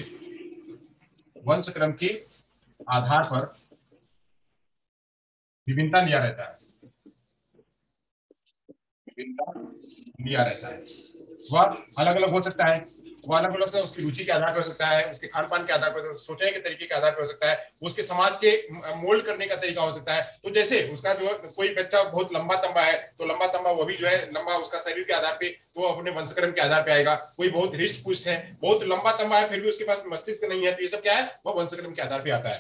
वंशक्रम के आधार पर विभिन्नता लिया रहता है, विभिन्नता लिया रहता है। वह अलग अलग हो सकता है। वो अलग अलग से उसकी रुचि के आधार पर हो सकता है, उसके खान पान के आधार पर, सोचने के तरीके के आधार पर हो सकता है, उसके समाज के मोल्ड करने का तरीका हो सकता है। तो जैसे उसका जो कोई बच्चा बहुत लंबा तंबा है, तो लंबा तंबा वो भी जो है लंबा उसका शरीर के आधार पे, तो अपने वंशक्रम के आधार पे आएगा। कोई बहुत हृष्ट पुष्ट है, बहुत लंबा तंबा है, फिर भी उसके पास मस्तिष्क नहीं है, तो ये सब क्या है? वो वंशक्रम के आधार पर आता है।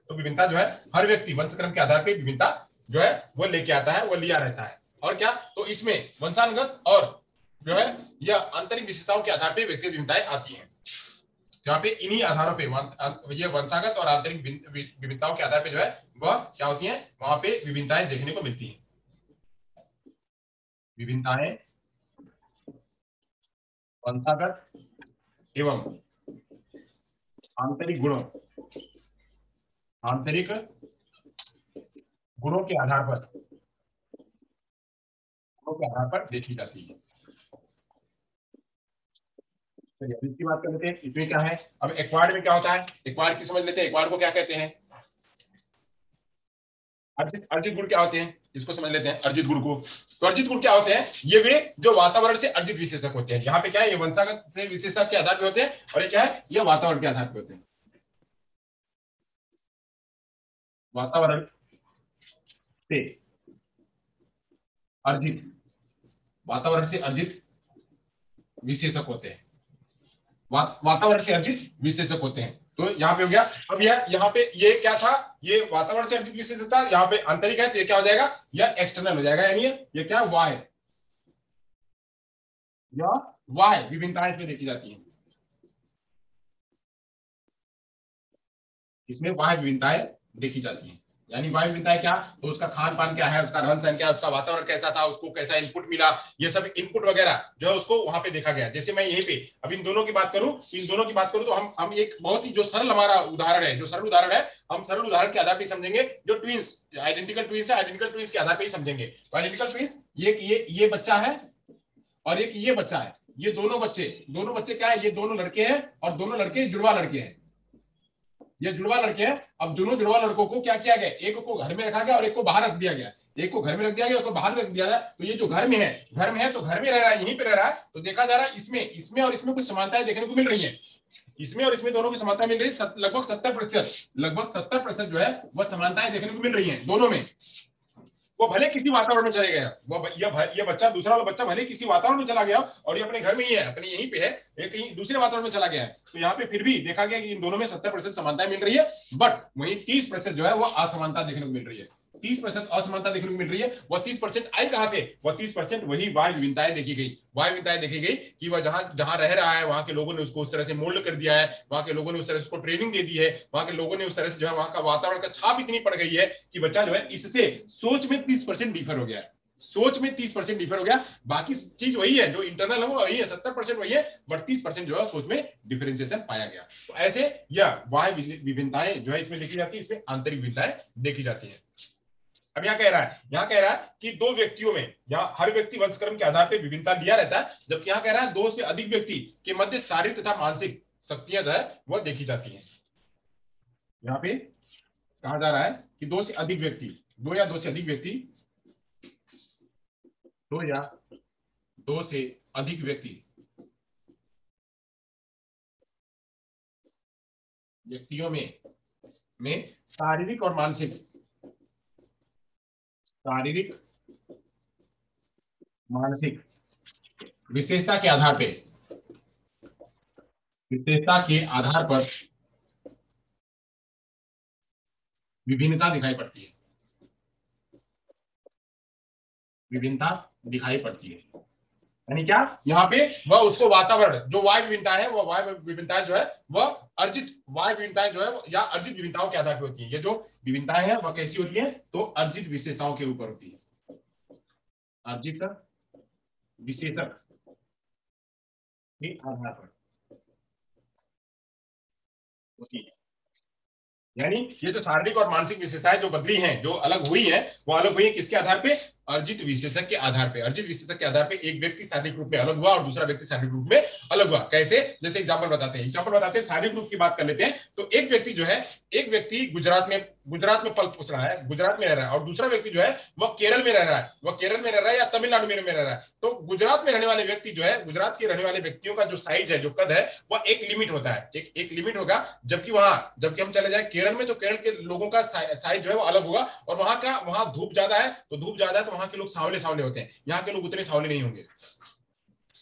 तो विभिन्नता जो है हर व्यक्ति वंशक्रम के आधार पर विभिन्नता जो है वो लेके आता है, वो लिया रहता है। और क्या? तो इसमें वंशानुगत और जो है यह आंतरिक विशेषताओं के आधार पर व्यक्तिगत विभिन्नताएं आती हैं। जहाँ पे इन्हीं आधारों पे ये वंशागत और आंतरिक विभिन्नताओं के आधार पे जो है वह क्या होती है? वहां पे विभिन्नताएं देखने को मिलती हैं। विभिन्नताएं वंशागत एवं आंतरिक गुणों, आंतरिक गुणों के आधार पर, गुणों के आधार पर देखी जाती है। इसकी बात कर लेते हैं। इसमें क्या है? अब एक्वार्ड में क्या होता है? एक्वार्ड की समझ लेते हैं। एक्वार्ड को क्या कहते हैं? अर्जित, अर्जित गुण क्या होते हैं? इसको समझ लेते हैं, अर्जित गुण को। तो अर्जित गुण क्या होते हैं? ये वे जो वातावरण से अर्जित विशेषक होते हैं। यहाँ पे क्या है? ये वंशागत से विशेषक के आधार पे होते हैं, और ये क्या है? ये वातावरण के आधार पे होते हैं। वातावरण से अर्जित, वातावरण से अर्जित विशेषक होते हैं। वातावरण से अर्जित विशेषक होते हैं। तो यहाँ पे हो गया। अब यह यहाँ पे ये क्या था? ये वातावरण से अर्जित विशेषक था, यहाँ पे आंतरिक है, तो ये क्या हो जाएगा? यह एक्सटर्नल हो जाएगा, यानी ये क्या? वाह, यह वाह विभिन्नताएं इसमें देखी जाती है। इसमें वाह विभिन्नताएं देखी जाती हैं। यानी वाह विभिन्नताएं क्या? तो उसका खान पान क्या है, उसका रहन सहन क्या है, उसका वातावरण कैसा था, उसको कैसा इनपुट मिला, ये सब इनपुट वगैरह जो है उसको वहां पे देखा गया। जैसे मैं यहीं पे अब इन दोनों की बात करूं, इन दोनों की बात करूं, तो हम एक बहुत ही जो सरल हमारा उदाहरण है, जो सरल उदाहरण है, हम सरल उदाहरण के आधार पर समझेंगे। जो ट्विंस, आइडेंटिकल ट्विंस है, आइडेंटिकल ट्विंस के आधार पर ही समझेंगे। तो आइडेंटिकल ट्विंस, ये बच्चा है और एक ये बच्चा है। ये दोनों बच्चे क्या है? ये दोनों लड़के हैं, और दोनों लड़के जुड़वा लड़के हैं। ये जुड़वा लड़के हैं। अब दोनों जुड़वा लड़कों को क्या किया गया? एक को घर में रखा गया और एक को बाहर रख दिया गया। एक को घर में रख दिया गया, एक को बाहर रख दिया गया। तो ये जो घर में है, तो घर में रह रहा है, यहीं पे रह रहा है। तो देखा जा रहा है इसमें और इसमें कुछ समानताएं देखने को मिल रही है। इसमें और इसमें दोनों की समानता मिल रही है। लगभग 70%, लगभग 70% जो है वह समानताएं देखने को मिल रही है दोनों में। वो भले किसी वातावरण में चले गए, वो ये बच्चा, दूसरा वाला बच्चा भले किसी वातावरण में चला गया, और ये अपने घर में ही है, अपने यहीं पे है, ये कहीं दूसरे वातावरण में चला गया है। तो यहाँ पे फिर भी देखा गया कि इन दोनों में 70% समानता मिल रही है, बट वही 30% जो है वो असमानता देखने को मिल रही है। 30% असमानता देखने को मिल रही है। वह 30% आई कहां से? वह 30% वही वाय विभिन्नताएं देखी गई। वाय विभिन्नताएं देखी गई कि वह जहां जहां रह रहा है, वहां के लोगों ने उसको उस तरह से मोल्ड कर दिया है, वहां के लोगों ने उस तरह से उसको ट्रेनिंग दे दी है, वहां के लोगों ने उस तरह से जो है वहां का वातावरण का छाप इतनी पड़ गई है कि बच्चा जो है इससे सोच में 30% डिफर हो गया है। सोच में 30% डिफर हो गया, बाकी चीज वही है, जो इंटरनल है वो वही है, 70% वही है, बट 30% जो है सोच में डिफरेंशिएशन पाया गया। तो ऐसे यह बाह्य विभिन्नताएं जो है इसमें लिखी जाती है, इसमें आंतरिक विभिन्नताएं देखी जाती है। अब यहाँ कह रहा है, यहाँ कह रहा है कि दो व्यक्तियों में, यहाँ हर व्यक्ति वंशक्रम के आधार पर विभिन्नता दिया रहता है, जबकि यहाँ कह रहा है दो से अधिक व्यक्ति के मध्य शारीरिक तथा मानसिक शक्तियां जो है वह देखी जाती है। यहाँ पे कहा जा रहा है कि दो से अधिक व्यक्ति, दो या दो से अधिक व्यक्ति, दो या दो से अधिक व्यक्ति, व्यक्तियों में शारीरिक और मानसिक, शारीरिक मानसिक विशेषता के आधार पे, विशेषता के आधार पर विभिन्नता दिखाई पड़ती है, विभिन्नता दिखाई पड़ती है। यानी क्या, यहाँ पे वह उसको वातावरण, जो वायु विभिन्नता है, वह वायु विभिन्नता जो है वह अर्जित वायु विभिन्नताएं जो है या अर्जित विभिन्नताओं के आधार पर होती है। ये जो विभिन्नताएं हैं वह कैसी होती है, तो अर्जित विशेषताओं के ऊपर होती है, अर्जित विशेषक के आधार पर होती है। यानी ये जो शारीरिक और मानसिक विशेषताएं जो बदली हैं, जो अलग हुई है, वो अलग हुई है किसके आधार पे, अर्जित विशेषक के आधार पे। अर्जित विशेषक के आधार पे एक व्यक्ति शारीरिक रूप में अलग हुआ और दूसरा व्यक्ति शारीरिक रूप में अलग हुआ। कैसे, जैसे एग्जांपल बताते हैं, शारीरिक रूप की बात कर लेते हैं। तो एक व्यक्ति जो है, एक व्यक्ति गुजरात में पल पोस रहा है, गुजरात में रह रहा है, और दूसरा व्यक्ति जो है वह केरल में रह रहा है, वह केरल में रह रहा है या तमिलनाडु में रह रहा है। तो गुजरात में रहने वाले व्यक्ति जो है, गुजरात के रहने वाले व्यक्तियों का जो साइज है, जो कद है, वह एक लिमिट होता है, एक लिमिट होगा। जबकि हम चले जाए केरल में, तो केरल के लोगों का साइज जो है वो अलग होगा, और वहां धूप ज्यादा है, तो वहां के लोग सांवले सांवले होते हैं, यहाँ के लोग उतने सांवले नहीं होंगे।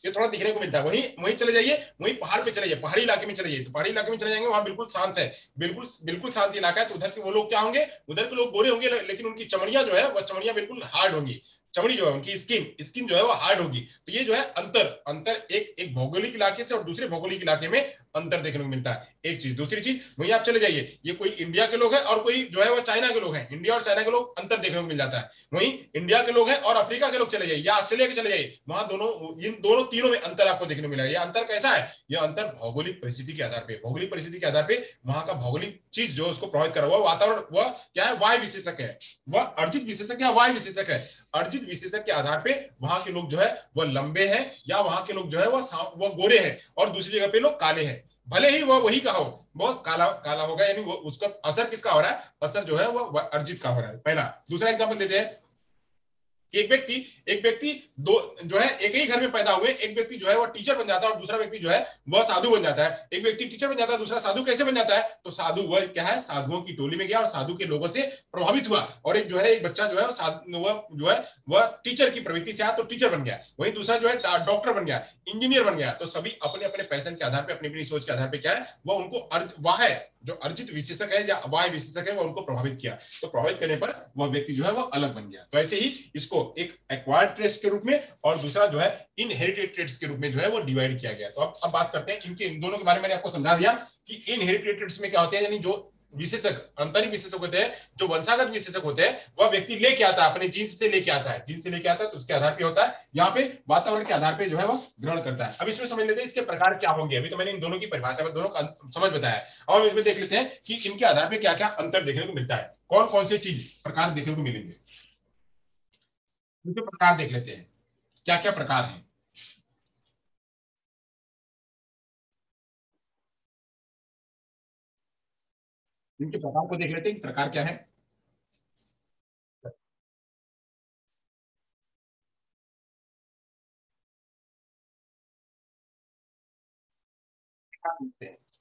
ये थोड़ा दिखने को मिलता है। वहीं वहीं चले जाइए, वहीं पहाड़ पे चले जाइए, पहाड़ी इलाके में चले जाइए, तो पहाड़ी इलाके में चले जाएंगे, वहां बिल्कुल शांत है, बिल्कुल बिल्कुल शांत इलाका है। तो उधर के वो लोग क्या होंगे, उधर के लोग गोरे होंगे, लेकिन उनकी चमड़ियां जो है वह चमड़ियां बिल्कुल हार्ड होंगी, चमड़ी जो है उनकी स्किन जो है वो हार्ड होगी। तो ये जो है अंतर अंतर एक भौगोलिक इलाके से और दूसरे भौगोलिक इलाके में अंतर देखने को मिलता है। एक चीज, दूसरी चीज, वहीं आप चले जाइए, ये कोई इंडिया के लोग हैं और कोई जो है वो चाइना के लोग हैं, इंडिया और चाइना के लोग अंतर देखने को मिल जाता है। वहीं इंडिया के लोग हैं और अफ्रीका के लोग चले जाइए या ऑस्ट्रेलिया के चले जाइए, वहां इन दोनों तीनों में अंतर आपको देखने को मिलेगा। ये अंतर कैसा है, ये अंतर भौगोलिक परिस्थिति के आधार पर, भौगोलिक परिस्थिति के आधार पर वहां का भौगोलिक चीज जो उसको प्रभावित कर रहा है, वातावरण, वह क्या है, वायु विशेषक है, वह अर्जित विशेषक या वायु विशेषक है। अर्जित विशेषक के आधार पे वहां के लोग जो है वह लंबे हैं, या वहां के लोग जो है वह गोरे हैं, और दूसरी जगह पे लोग काले हैं। भले ही वह वही का हो, वह काला काला होगा, यानी वो उसका असर किसका हो रहा है, असर जो है वह अर्जित का हो रहा है। पहला। दूसरा एग्जाम्पल देते हैं, एक व्यक्ति दो जो है एक ही घर में पैदा हुए, एक व्यक्ति जो है वो टीचर बन जाता है और दूसरा व्यक्ति जो है वह साधु बन जाता है। एक व्यक्ति टीचर बन जाता है, दूसरा साधु कैसे बन जाता है, तो साधु वह क्या है, साधुओं की टोली में गया और साधु के लोगों से प्रभावित हुआ, और एक जो है एक बच्चा जो है वह जो है वह टीचर की प्रवृत्ति से आया तो टीचर बन गया, वही दूसरा जो है डॉक्टर बन गया, इंजीनियर बन गया। तो सभी अपने अपने पैशन के आधार पर, अपनी अपनी सोच के आधार पर क्या है, वह उनको वह है जो अर्जित विशेषक है या वाय विशेषक है, वह उनको प्रभावित किया, तो प्रभावित करने पर वह व्यक्ति जो है वह अलग बन गया। तो ऐसे ही इसको एक एक्वायर्ड ट्रेट्स के रूप में और दूसरा जो है इनहेरिटेड ट्रेट्स के रूप में जो है वो डिवाइड किया गया। तो अब बात करते हैं इनके, इन दोनों के बारे में मैंने आपको समझा दिया कि इनहेरिटेड ट्रेट्स में क्या होते हैं, यानी जो विशेषक, आंतरिक विशेषक होते हैं, जो वंशागत विशेषक होते हैं, वह व्यक्ति लेके आता है, अपने जीन्स से लेके आता है, जीन्स से लेके आता है, तो उसके आधार पे होता है, यहाँ पे वातावरण के आधार पे जो है वो ग्रहण करता है। अब इसमें समझ लेते हैं इसके प्रकार क्या होंगे। अभी तो मैंने इन दोनों की परिभाषा में दोनों का समझ बताया, और इसमें देख लेते हैं कि इनके आधार पे क्या क्या अंतर देखने को मिलता है, कौन कौन से चीज प्रकार देखने को मिलेंगे। इनके प्रकार देख लेते हैं, क्या क्या प्रकार हैं। इनके प्रकार को देख लेते हैं, प्रकार क्या है।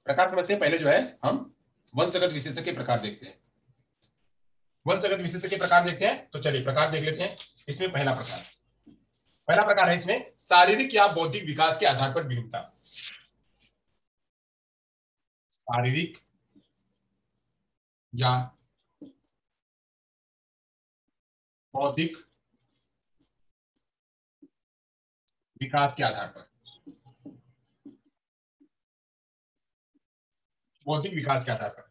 प्रकार समझते हैं, पहले जो है हम वंशगत विशेषक के प्रकार देखते हैं। वंशगत विशेषक के प्रकार देखते हैं, तो चलिए प्रकार देख लेते हैं। इसमें पहला प्रकार है इसमें शारीरिक या बौद्धिक विकास के आधार पर विविधता। शारीरिक या बौद्धिक विकास के आधार पर, बौद्धिक विकास के आधार पर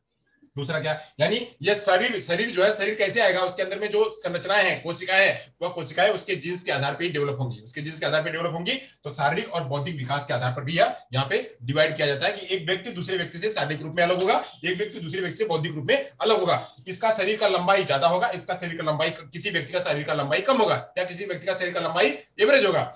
दूसरा क्या, यानी ये शरीर शरीर जो है, शरीर कैसे आएगा, उसके अंदर में जो संरचनाएं हैं, कोशिकाएं हैं, वह कोशिकाएं उसके जीन्स के आधार पर ही डेवलप होंगी, उसके जीन्स के आधार पर डेवलप होंगी। तो शारीरिक और बौद्धिक विकास के आधार पर भी यह यहाँ पे डिवाइड किया जाता है कि एक व्यक्ति दूसरे व्यक्ति से शारीरिक रूप में अलग होगा, एक व्यक्ति दूसरे व्यक्ति से बौद्धिक रूप में अलग होगा। इसका शरीर का लंबाई ज्यादा होगा, इसका शरीर का लंबाई, किसी व्यक्ति का शरीर का लंबाई कम होगा, या किसी व्यक्ति का शरीर का लंबाई एवरेज होगा।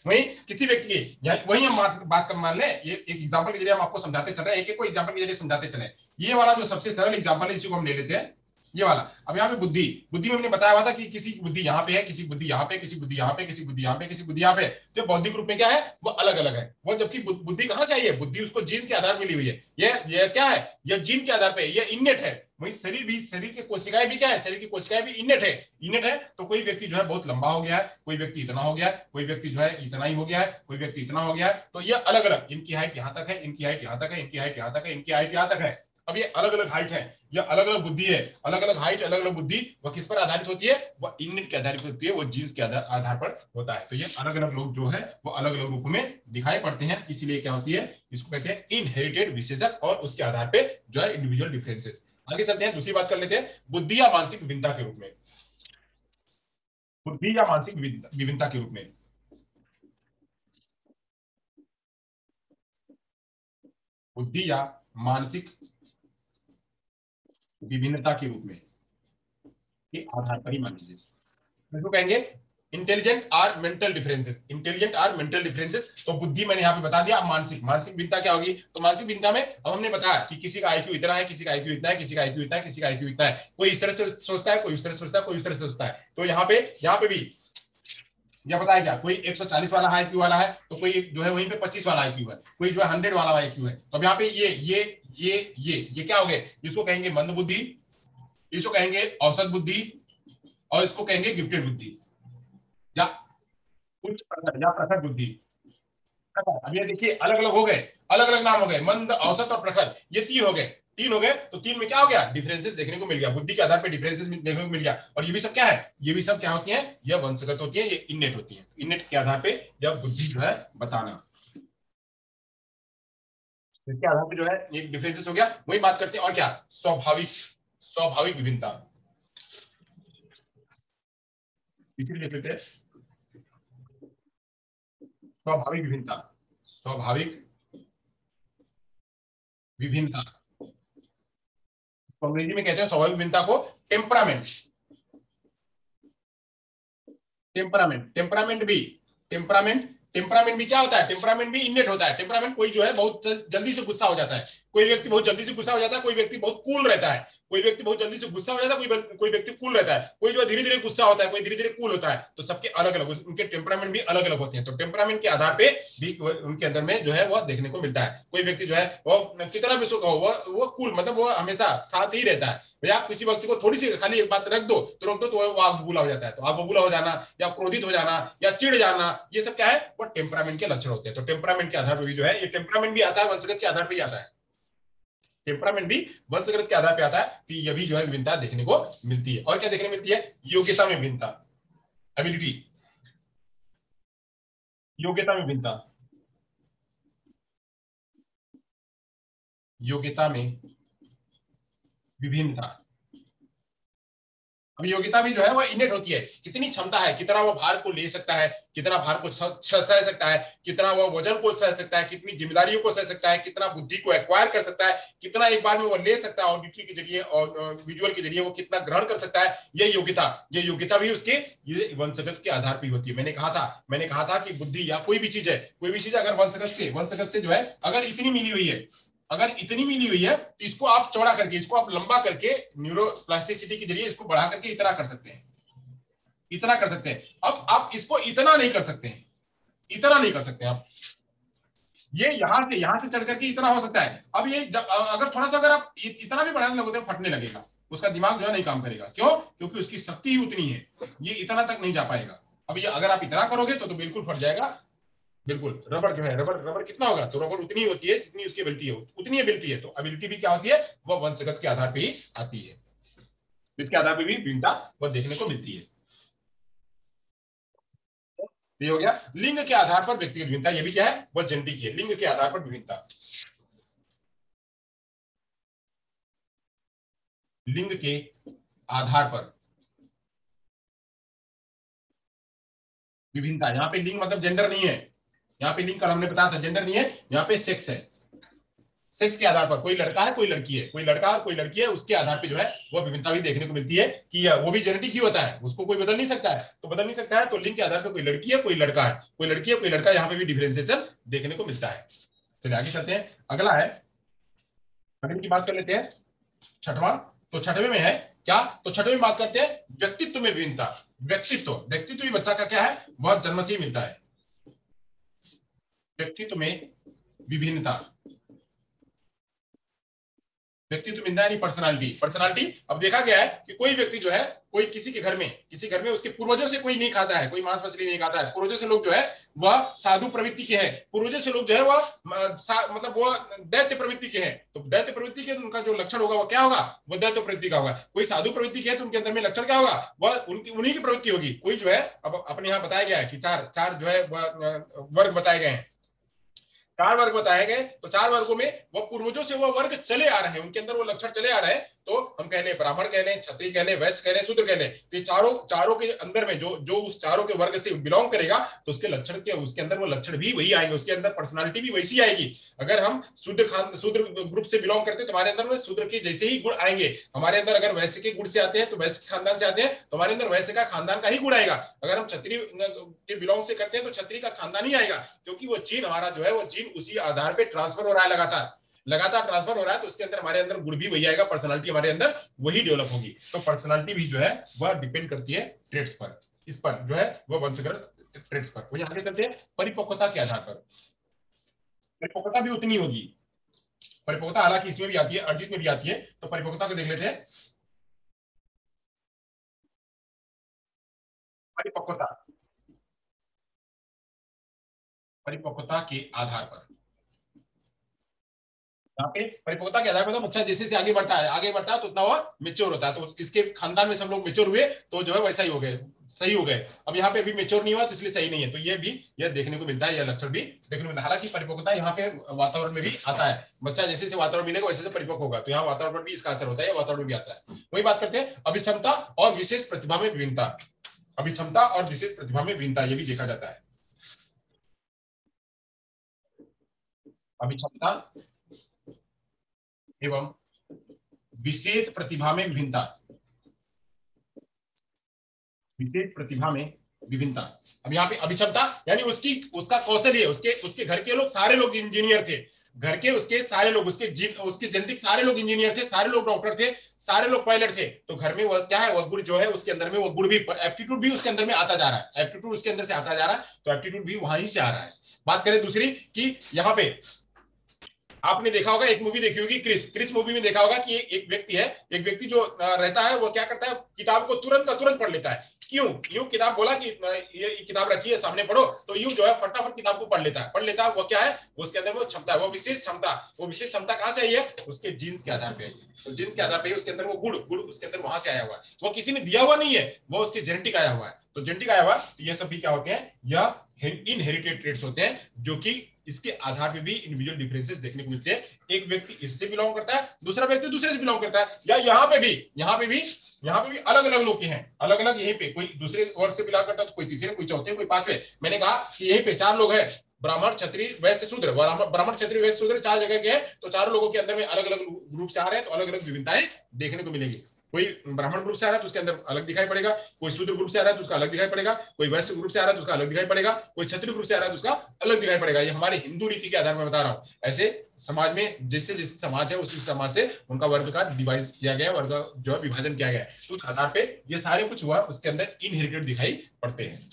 वही किसी व्यक्ति की, वही हम बात कर मान ले, ये एक एग्जांपल के जरिए हम आपको समझाते चल रहे हैं, एक एक को एग्जांपल के जरिए समझाते चले। ये वाला जो सबसे सरल एग्जांपल है, इसी को हम ले लेते हैं, ये वाला। अब यहाँ पे बुद्धि, बुद्धि में हमने बताया हुआ था कि किसी की बुद्धि यहाँ पे है, किसी बुद्धि यहाँ पे, किसी बुद्धि यहाँ पे, किसी बुद्धि यहाँ पे, किसी बुद्धि यहाँ पे। जो बौद्धिक रूप में क्या है, वो अलग अलग है। वो जबकि बुद्धि कहाँ से आई है, बुद्धि उसको जीन के आधार पर मिली हुई है। ये क्या है, यह जीन के आधार पर, यह इनेट है। वही शरीर भी, शरीर के कोशिकाएं भी क्या है, शरीर की कोशिकाएं भी इनेट है। इनेट है तो कोई व्यक्ति जो है बहुत लंबा हो गया है, कोई व्यक्ति इतना हो गया है, कोई व्यक्ति जो है इतना ही हो गया है, कोई व्यक्ति इतना हो गया है। तो ये अलग अलग, इनकी हाइट यहाँ तक है, इनकी हाइट यहाँ तक है, इनकी हाइट यहाँ तक है, इनकी हाइट यहाँ तक है। अब ये अलग अलग हाइट है, यह अलग अलग बुद्धि है। अलग अलग हाइट, अलग अलग बुद्धि, वह किस पर आधारित होती है, वह इनेट के आधारित होती है, वो जीन्स के आधार पर होता है। तो ये अलग अलग लोग जो है वो अलग अलग रूप में दिखाई पड़ते हैं, इसीलिए क्या होती है, इसको कहते हैं इनहेरिटेड विशेषक, और उसके आधार पे जो है इंडिविजुअल डिफरेंसेस। आगे चलते हैं, दूसरी बात कर लेते हैं, बुद्धि या मानसिक विभिन्नता के रूप में। बुद्धि या मानसिक विभिन्नता के रूप में, बुद्धि या मानसिक विभिन्नता के रूप में, के आधार पर ही मान लीजिए, इसको कहेंगे intelligent or mental differences. Intelligent or mental differences, तो बुद्धि मैंने यहाँ पे बता दिया। मानसिक, मानसिक भिन्नता क्या होगी, तो मानसिक भिन्नता में अब हमने बताया कि किसी का आईक्यू इतना है, किसी का आईक्यू इतना है, किसी का आईक्यू इतना है, किसी का आईक्यू इतना है। कोई इस तरह से सोचता है, कोई इस तरह से सोचता है, कोई इस तरह से सोचता है। तो यहाँ पे भी या बताया क्या, कोई 140 वाला आईक्यू वाला है, तो कोई जो है वहीं पे 25 वाला आईक्यू है, कोई जो है 100 वाला आईक्यू है। तो अब यहाँ पे ये क्या हो गए, इसको कहेंगे मंद बुद्धि, इसको कहेंगे औसत बुद्धि, और इसको कहेंगे गिफ्टेड बुद्धि, या उच्च प्रखर या प्रखर बुद्धि। अब ये देखिए अलग अलग हो गए, अलग अलग नाम हो गए, मंद, औसत और प्रखर, ये तीन हो गए। तीन हो गए तो तीन में क्या हो गया, डिफरेंसेस देखने को मिल गया, बुद्धि के आधार पर डिफरेंसेस देखने को मिल गया। और ये भी सब क्या है, ये भी सब क्या होती है, यह वंशगत होती है, ये इनेट होती है। इनेट के आधार पे यह बुद्धि जो है बताना, इसके आधार पे जो है एक डिफरेंसेस हो गया। वही बात करते हैं, और क्या, स्वाभाविक, स्वाभाविक विभिन्नता, लिख लेते हैं, स्वाभाविक विभिन्नता, स्वाभाविक विभिन्नता, अंग्रेजी में कहते हैं स्वाभाविक विभिन्नता को टेम्परामेंट, टेम्परामेंट, टेम्परामेंट भी, टेम्परामेंट, टेम्परामेंट भी क्या होता है, टेम्परामेंट भी इनेट होता है। टेम्परामेंट, कोई जो है बहुत जल्दी से गुस्सा हो जाता है, कोई व्यक्ति बहुत जल्दी से गुस्सा हो जाता है, कोई व्यक्ति बहुत कूल रहता है, कोई व्यक्ति बहुत जल्दी से गुस्सा हो जाता है, कोई व्यक्ति कूल रहता है, कोई जो धीरे धीरे गुस्सा होता है, कोई धीरे धीरे कूल होता है। तो सबके अलग अलग उनके टेम्परामेंट भी अलग अलग होते हैं। तो टेम्परामेंट के आधार पे भी उनके अंदर में जो है वो देखने को मिलता है। कोई व्यक्ति जो है वो कितना भी उसको वो कूल, मतलब वो हमेशा साथ ही रहता है। भैया आप किसी व्यक्ति को थोड़ी सी खाली एक बात रख दो, तो रोक दो, तो वो आग बबूला हो जाता है। तो आग बबूला हो जाना, या क्रोधित हो जाना, या चिढ़ जाना, ये सब क्या है, वो टेम्परामेंट के लक्षण होते हैं। तो टेम्परामेंट के आधार पर भी जो है, ये टेम्परामेंट भी आता है, वंशगत के आधार पर ही आता है। टेम्परामेंट भी वंशगत के आधार पर आता है। तो ये भी जो है विभिन्नता देखने को मिलती है। और क्या देखने मिलती है, योग्यता में विभिन्नता, एबिलिटी, योग्यता में भिन्नता, योग्यता में विभिन्नता। अब योग्यता भी जो है वो इनेट होती है, कितनी क्षमता है, कितना वो भार को ले सकता है, कितना भार को सह सकता है, कितना वो वजन को सह सकता है, कितनी जिम्मेदारियों को सह सकता है, कितना बुद्धि को एक्वायर कर सकता है, कितना एक बार में वो ले सकता है, ऑडिटरी के जरिए और विजुअल के जरिए वो कितना ग्रहण कर सकता है। ये योग्यता भी उसके ये वंशगत के आधार पर होती है। मैंने कहा था कि बुद्धि या कोई भी चीज है, कोई भी चीज अगर वंशगत से जो है अगर इतनी मिली हुई है, अगर इतनी मिली हुई है, तो इसको आप चौड़ा करके, इसको आप लंबा करके न्यूरोप्लास्टिसिटी के जरिए इसको बढ़ा करके इतना कर सकते हैं, इतना कर सकते हैं। अब आप इसको इतना नहीं कर सकते हैं, इतना नहीं कर सकते आप, ये यहां से चढ़ करके इतना हो सकता है। अब ये अगर थोड़ा सा अगर आप इतना भी बढ़ाने लगोगे तो फटने लगेगा, उसका दिमाग जो है नहीं काम करेगा। क्यों, क्योंकि उसकी शक्ति ही उतनी है, ये इतना तक नहीं जा पाएगा। अब ये अगर आप इतना करोगे तो बिल्कुल फट जाएगा। बिल्कुल, रबर जो है, रबर रबर कितना होगा, तो रबर उतनी होती है जितनी उसकी एबिलिटी है, उतनी एबिलिटी है। तो एबिलिटी भी क्या होती है, वह वंशगत के आधार पे ही आती है। इसके आधार पे भी भिन्नता वह देखने को मिलती है। ये हो गया लिंग के आधार पर व्यक्तिगत भिन्नता, ये भी क्या है, वह जेनेटिक है, लिंग के आधार पर विभिन्नता। लिंग के आधार पर विभिन्नता। यहाँ पे लिंग मतलब जेंडर नहीं है, यहाँ पे लिंग का हमने बताया था जेंडर नहीं है, यहाँ पे सेक्स है। सेक्स के आधार पर कोई लड़का है कोई लड़की है, कोई लड़का और कोई लड़की है, उसके आधार पे जो है वो विभिन्नता भी देखने को मिलती है कि वो भी जेनेटिक ही होता है, उसको कोई बदल नहीं सकता है, तो बदल नहीं सकता है, तो लिंग के आधार पर कोई लड़की है कोई लड़का है, कोई लड़की है कोई लड़का, यहाँ पे भी डिफरेंशिएशन देखने को मिलता है। चलिए आगे चलते हैं, अगला है, अगले की बात कर लेते हैं, छठवां। तो छठवें में है क्या, तो छठवें में बात करते हैं व्यक्तित्व में विभिन्नता। व्यक्तित्व, व्यक्तित्व भी बच्चा का क्या है, वह जन्म से ही मिलता है। व्यक्तित्व में विभिन्नता, व्यक्तित्व मिलता है यानी पर्सनालिटी। पर्सनालिटी, अब देखा गया है कि कोई व्यक्ति जो है, कोई किसी के घर में, किसी घर में उसके पूर्वजों से कोई नहीं खाता है, कोई मांस मछली नहीं खाता है, पूर्वजों से लोग जो है वह साधु प्रवृत्ति के हैं, पूर्वजों से लोग जो है वह मतलब वो दैत्य प्रवृत्ति के हैं, तो दैत्य प्रवृत्ति के उनका जो लक्षण होगा वो क्या होगा, वो दैत्य प्रवृत्ति का होगा। कोई साधु प्रवृत्ति के है तो उनके अंदर में लक्षण क्या होगा, वह उनकी उन्हीं की प्रवृत्ति होगी। कोई जो है, अब अपने यहाँ बताया गया है कि चार चार जो है वर्ग बताए गए हैं, चार वर्ग बताए गए, तो चार वर्गों में वह पूर्वजों से वह वर्ग चले आ रहे हैं, उनके अंदर वो लक्षण चले आ रहे हैं, तो हम कह लें ब्राह्मण कह लें, क्षत्रिय कह लें, वैश्य कह लें, शूद्र कह लें, तो ये चारों चारों के अंदर में जो जो उस चारों के वर्ग से बिलोंग करेगा, तो उसके लक्षण के उसके अंदर वो लक्षण भी वही आएंगे, उसके अंदर पर्सनालिटी भी वैसी आएगी। अगर हम शूद्र ग्रुप से बिलोंग करते हैं तो हमारे अंदर में शूद्र के जैसे ही गुण आएंगे, हमारे अंदर अगर वैश्य के गुण से आते हैं तो वैश्य के खानदान से आते हैं तो हमारे अंदर वैश्य का खानदान का ही गुण आएगा। अगर हम क्षत्रिय के बिलोंग से करते हैं तो क्षत्रिय का खानदान ही आएगा, क्योंकि वो जीन हमारा जो है वो जीन उसी आधार पर ट्रांसफर हो रहा है, लगातार लगातार ट्रांसफर हो रहा है, तो उसके अंदर हमारे अंदर गुण भी वही आएगा, पर्सनालिटी हमारे अंदर वही डेवलप होगी। तो पर्सनालिटी भी जो है वह डिपेंड करती है ट्रेड्स पर, इस पर जो है वह वंशगत ट्रेड्स पर। वही आगे चलते हैं, परिपक्वता के आधार पर परिपक्वता भी उतनी होगी। परिपक्वता हालांकि इसमें भी आती है, अर्जित में भी आती है, तो परिपक्वता को देख लेते हैं। परिपक्वता, परिपक्वता के आधार पर, यहाँ पे परिपक्वता के आधार पर तो बच्चा जैसे से आगे बढ़ता है तो उतना वो मेच्योर होता है, तो इसके खानदान में सब लोग मेच्योर हुए तो जो है वैसा ही हो गए, सही हो गए। अब यहाँ पे अभी मेच्योर नहीं हुआ तो इसलिए सही नहीं है, तो ये भी यह देखने को मिलता है, यह लक्षण भी देखने को मिलता है। हालांकि परिपक्वता यहाँ पे वातावरण में भी आता है, बच्चा जैसे से वातावरण मिलेगा वैसे से परिपक्व होगा, तो यहाँ वातावरण भी इसका असर होता है, वातावरण भी आता है। वही बात करते हैं अभिक्षमता और विशेष प्रतिभा में विभिन्नता। अभिक्षमता और विशेष प्रतिभा में विभिन्नता ये भी देखा जाता है। अभिक्षमता एवं विशेष प्रतिभा में विभिन्नता, विशेष प्रतिभा में विभिन्नता। अब यहाँ पे अभिक्षमता यानी उसकी उसका कौशल है, उसके उसके घर के लोग सारे लोग इंजीनियर थे, घर के उसके सारे लोग उसके जेनेटिक सारे लोग इंजीनियर थे, सारे लोग डॉक्टर थे, सारे लोग पायलट थे, तो घर में वो क्या है, वो गुण जो है उसके अंदर में वो गुण भी, एप्टीट्यूड भी उसके अंदर में आता जा रहा है, एप्टीट्यूड उसके अंदर से आता जा रहा है, तो एप्टीट्यूड भी वहीं से आ रहा है। बात करें दूसरी कि यहाँ पे आपने देखा होगा, एक मूवी देखी होगी क्रिस, क्रिस मूवी में देखा होगा कि एक व्यक्ति है, एक व्यक्ति जो रहता है वो क्या करता है, किताब को तुरंत का तुरंत पढ़ लेता है। क्यों, यूं किताब बोला कि ये किताब रखी है सामने पढ़ो, तो यूं जो है फटाफट किताब को पढ़ लेता है, पढ़ लेता है। वो क्या है, उसके अंदर वो क्षमता है, वो विशेष क्षमता, वो विशेष क्षमता कहां से आई है, उसके जीन्स के आधार पे आई है, तो जीन्स के आधार पे उसके अंदर वो गुण गुण उसके अंदर वहां से आया हुआ है, वो किसी ने दिया हुआ नहीं है, वो उसके जेनेटिक आया हुआ है, तो जेनेटिक आया हुआ, तो ये सब भी क्या होते हैं, यह इनहेरिटेड ट्रेट्स होते हैं, जो कि इसके आधार पे भी इंडिविजुअल डिफरेंसेस देखने को मिलते हैं। एक व्यक्ति इससे बिलोंग करता है, दूसरा व्यक्ति दूसरे से बिलोंग करता है, या यहाँ पे भी अलग अलग लोग हैं, अलग अलग, यहीं पे कोई दूसरे वर्ग से बिलोंग करता है, तो कोई तीसरे, कोई चौथे, कोई पांचवे। मैंने कहा कि यहीं पे चार लोग हैं, ब्राह्मण क्षत्रिय वैश्य शूद्र, ब्राह्मण क्षत्रिय वैश्य शूद्र चार जगह के हैं, तो चारों लोगों के अंदर में अलग अलग ग्रुप से आ रहे हैं, तो अलग अलग विभिन्नताएं देखने को मिलेगी। कोई ब्राह्मण ग्रुप से आ रहा है तो उसके अंदर अलग दिखाई पड़ेगा, कोई शूद्र ग्रुप से आ रहा है तो उसका अलग दिखाई पड़ेगा, कोई वैश्य ग्रुप से आ रहा है तो उसका अलग दिखाई पड़ेगा, कोई क्षत्रिय ग्रुप से आ रहा है तो उसका अलग दिखाई पड़ेगा। ये हमारे हिंदू रीति के आधार पर बता रहा हूँ। ऐसे समाज में जैसे जैसे समाज है उसी समाज से उनका वर्ग का डिवाइड किया गया, वर्ग जो है विभाजन किया गया है, तो उस आधार पे ये सारे कुछ हुआ उसके अंदर इनहेरिटेड दिखाई पड़ते हैं।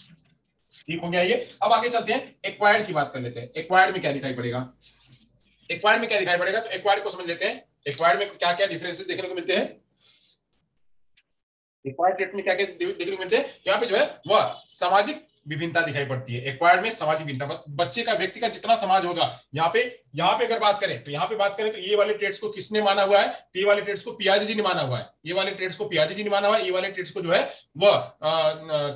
ठीक हो गया ये। अब आगे चलते हैं, एक्वायर्ड की बात कर लेते हैं। एक्वायर्ड में क्या दिखाई पड़ेगा, एक्वायर्ड में क्या दिखाई पड़ेगा, तो एक्वायर्ड को समझ लेते हैं। एक्वायर्ड में क्या क्या डिफरेंसेस देखने को मिलते हैं, एक्वायर्ड ट्रेट में क्या क्या देखने को मिलते हैं, यहाँ पे जो है वह सामाजिक विभिन्नता दिखाई पड़ती है। एक्वायर्ड में सामाजिक विभिन्नता, बच्चे का व्यक्ति का जितना समाज होगा, यहाँ पे यहाँ पे अगर बात करें तो यहाँ पे बात करें तो ये वाले ट्रेड्स को किसने माना हुआ है, तो ये वाले ट्रेड्स को पियाजे जी ने माना हुआ है, ये वाले ट्रेड्स को पियाजे जी ने माना हुआ है, ये वाले ट्रेड्स को जो है वह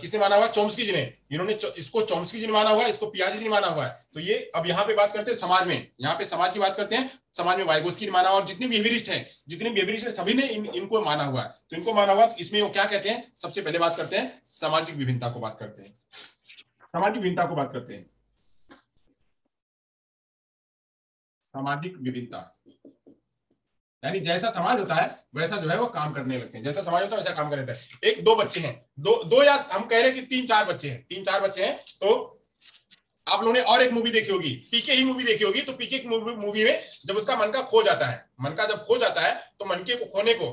किसने माना हुआ है, चॉम्स्की जी ने, इन्होंने इसको चॉम्स्की जी ने माना हुआ है, इसको पियाजे जी ने माना हुआ है। तो ये अब यहाँ पे बात करते हैं समाज में, यहाँ पे समाज की बात करते हैं, समाज में वाइगोस्की ने माना, और जितने बिहेवियरिस्ट हैं, जितने बिहेवियरिस्ट हैं सभी ने इनको माना हुआ है। तो इनको माना हुआ, तो इसमें वो क्या कहते हैं, सबसे पहले बात करते हैं सामाजिक विभिन्नता को बात करते हैं, सामाजिक विभिन्नता को बात करते हैं, सामाजिक विविधता, यानी जैसा समाज होता है वैसा जो है वो काम करने लगते हैं, जैसा समाज होता है वैसा काम करने लगते हैं। एक दो बच्चे हैं, दो या हम कह रहे हैं कि तीन चार बच्चे हैं, तीन चार बच्चे हैं, तो आप लोगों ने और एक मूवी देखी होगी, पीके ही मूवी देखी होगी, तो पीके मूवी में जब उसका मन का खो जाता है, मन का जब खो जाता है तो मनके को खोने को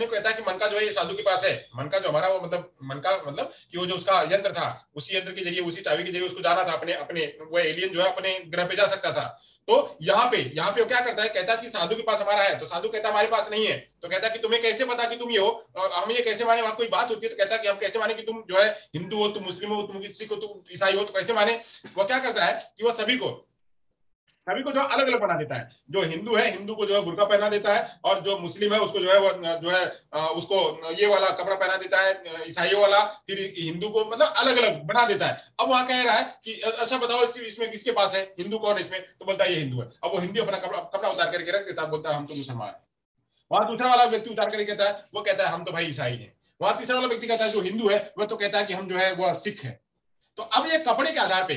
कहता है कि मन का जो है ये साधु के पास है, मन का जो हमारा वो मतलब मन का मतलब कि वो जो उसका यंत्र था, उसी यंत्र के जरिए, उसी चाबी के जरिए उसको जाना था अपने अपने वो एलियन जो है अपने ग्रह पे जा सकता था। तो यहाँ पे वो क्या करता है, कहता है कि साधु के पास हमारा है, तो साधु कहता है हमारे पास नहीं है, तो कहता है कि तुम्हें कैसे पता कि तुम ये हो, हम ये कैसे माने, वहां कोई बात होती है तो कहता है कि हम कैसे माने कि तुम जो है हिंदू हो, तुम मुस्लिम हो, तुम सिख हो, तुम ईसाई हो, तो कैसे माने। वो क्या करता है कि वो सभी को जो अलग अलग बना देता है, जो हिंदू है हिंदू को जो है बुर्का पहना देता है, और जो मुस्लिम है उसको जो है वो जो है उसको ये वाला कपड़ा पहना देता है ईसाइयों वाला, फिर हिंदू को मतलब अलग अलग बना देता है। अब वहां कह रहा है कि अच्छा बताओ इसमें किसके पास है, हिंदू कौन है इसमें, तो बोलता है ये हिंदू है। अब वो हिंदू अपना कपड़ा उतार करके रख देता है, बोलता है हम तो मुसलमान है। वहां दूसरा वाला व्यक्ति उतार करके कहता है, वो कहता है हम तो भाई ईसाई हैं। वहां तीसरा वाला व्यक्ति कहता है जो हिंदू है वह तो कहता है कि हम जो है वो सिख है। तो अब ये कपड़े के आधार पे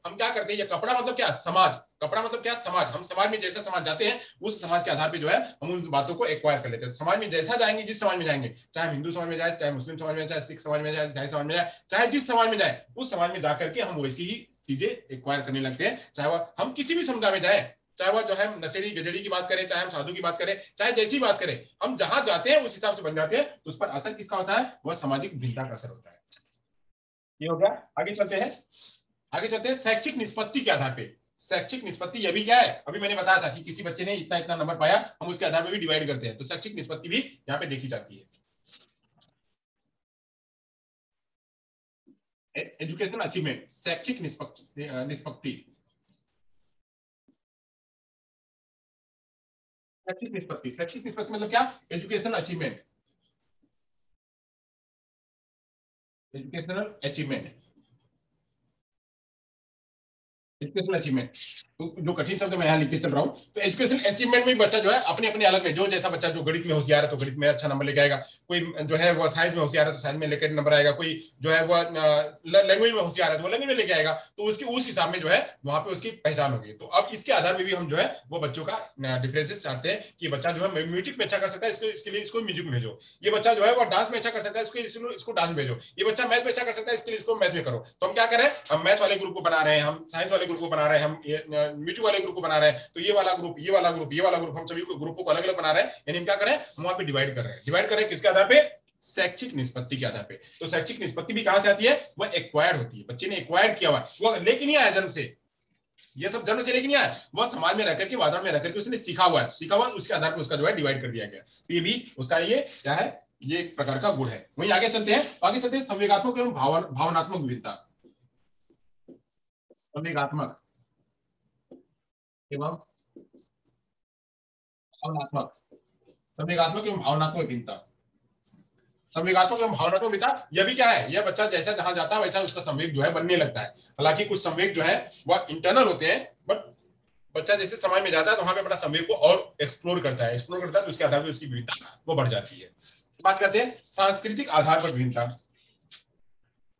हम क्या करते हैं, ये कपड़ा मतलब क्या, समाज, कपड़ा मतलब क्या, समाज, हम समाज में जैसा समाज जाते हैं उस समाज के आधार पे जो है हम उन बातों को एक्वायर कर लेते हैं। समाज में जैसा जाएंगे, जिस समाज में जाएंगे, चाहे हिंदू समाज में जाए, चाहे मुस्लिम समाज में जाए, चाहे सिख समाज में जाए, ईसाई समाज में जाए, चाहे जिस समाज में जाए, उस समाज में जाकर के हम वैसी ही चीजें एक्वायर करने लगते हैं। चाहे वह हम किसी भी समुदाय में जाए, चाहे वह जो है नशेड़ी गजड़ी की बात करें, चाहे हम साधु की बात करें, चाहे जैसी बात करें, हम जहां जाते हैं उस हिसाब से बन जाते हैं। तो उस पर असर किसका होता है, वह सामाजिक भिन्नता का असर होता है। ये हो गया। आगे चलते हैं, आगे चलते हैं शैक्षिक निष्पत्ति के आधार पे। शैक्षिक निष्पत्ति ये भी क्या है, अभी मैंने बताया था कि किसी बच्चे ने इतना इतना नंबर पाया, हम उसके आधार पर भी डिवाइड करते हैं, तो शैक्षिक निष्पत्ति भी यहाँ पे देखी जाती है। एजुकेशन अचीवमेंट, शैक्षिक निष्पत्ति, शैक्षिक निष्पत्ति मतलब क्या, educational achievement, educational achievement, education achievement. तो जो कठिन शब्द मैं यहाँ लिखते चल रहा हूँ, तो एजुकेशन अचीवमेंट में बच्चा जो है अपने अपने अलग में, जो जैसा बच्चा जो गणित में होशियार है तो गणित में अच्छा नंबर लेके आएगा, कोई जो है वो साइंस में होशियार है तो साइंस में लेकर नंबर आएगा, कोई जो है वो लैंग्वेज में होशियार है तो वो लैंग्वेज में लेके आएगा, तो उसकी उस हिसाब में जो है वहां पे उसकी पहचान होगी। तो अब इसके आधार पर भी हम जो है वो बच्चों का डिफरेंसेस चाहते हैं कि बच्चा जो है म्यूजिक में अच्छा कर सकता है, इसके लिए इसको म्यूजिक में भेजो, ये बच्चा जो है वो डांस में अच्छा कर सकता है, इसको डांस में भेजो, ये बच्चा मैथ में अच्छा कर सकता है, इसके लिए इसको मैथ में करो। तो हम क्या करें, हम मैथ वाले ग्रुप को बना रहे हैं, हम साइंस वाले ग्रुप को बना रहे हैं, हम म्यूजिक वाले ग्रुप को बना रहे हैं, तो ये वाला ग्रुप, ये वाला ग्रुप, ये वाला ग्रुप, हम सभी ग्रुपों को अलग अलग बना रहे हैं। यानी हम क्या करें, हम वहां पे डिवाइड कर रहे हैं, डिवाइड कर रहे हैं किसके आधार पे, शैक्षिक निष्पत्ति के आधार पे। तो शैक्षिक निष्पत्ति भी कहां से आती है, वह एक्वायर्ड होती है, बच्चे ने एक्वायर किया हुआ, वो लेके नहीं आया जन्म से, ये सब जन्म से लेके नहीं आया, वह समाज में रहकर के, वातावरण में रहकर के उसने सीखा हुआ है, सीखा हुआ उसके आधार पर उसका जो है डिवाइड कर दिया गया। तो ये भी उसका ये क्या है, ये एक प्रकार का गुण है। वहीं आगे चलते हैं, आगे चलते हैं संवेगात्मक एवं भावनात्मक विविधता, संवेगात्मक एवं भावनात्मक, संवेगात्मक एवं भावनात्मक भिन्नता, संवेगात्मक एवं भावनात्मक भिन्नता यह भी क्या है, यह बच्चा जैसा जहां जाता है वैसा उसका संवेग जो है बनने लगता है। हालांकि कुछ संवेग जो है वह इंटरनल होते हैं, बट बच्चा जैसे समाज में जाता है तो वहां पे अपना संवेग को और एक्सप्लोर करता है, तो उसके आधार पर उसकी विविधता वो बढ़ जाती है। बात करते हैं सांस्कृतिक आधार पर विभिन्नता,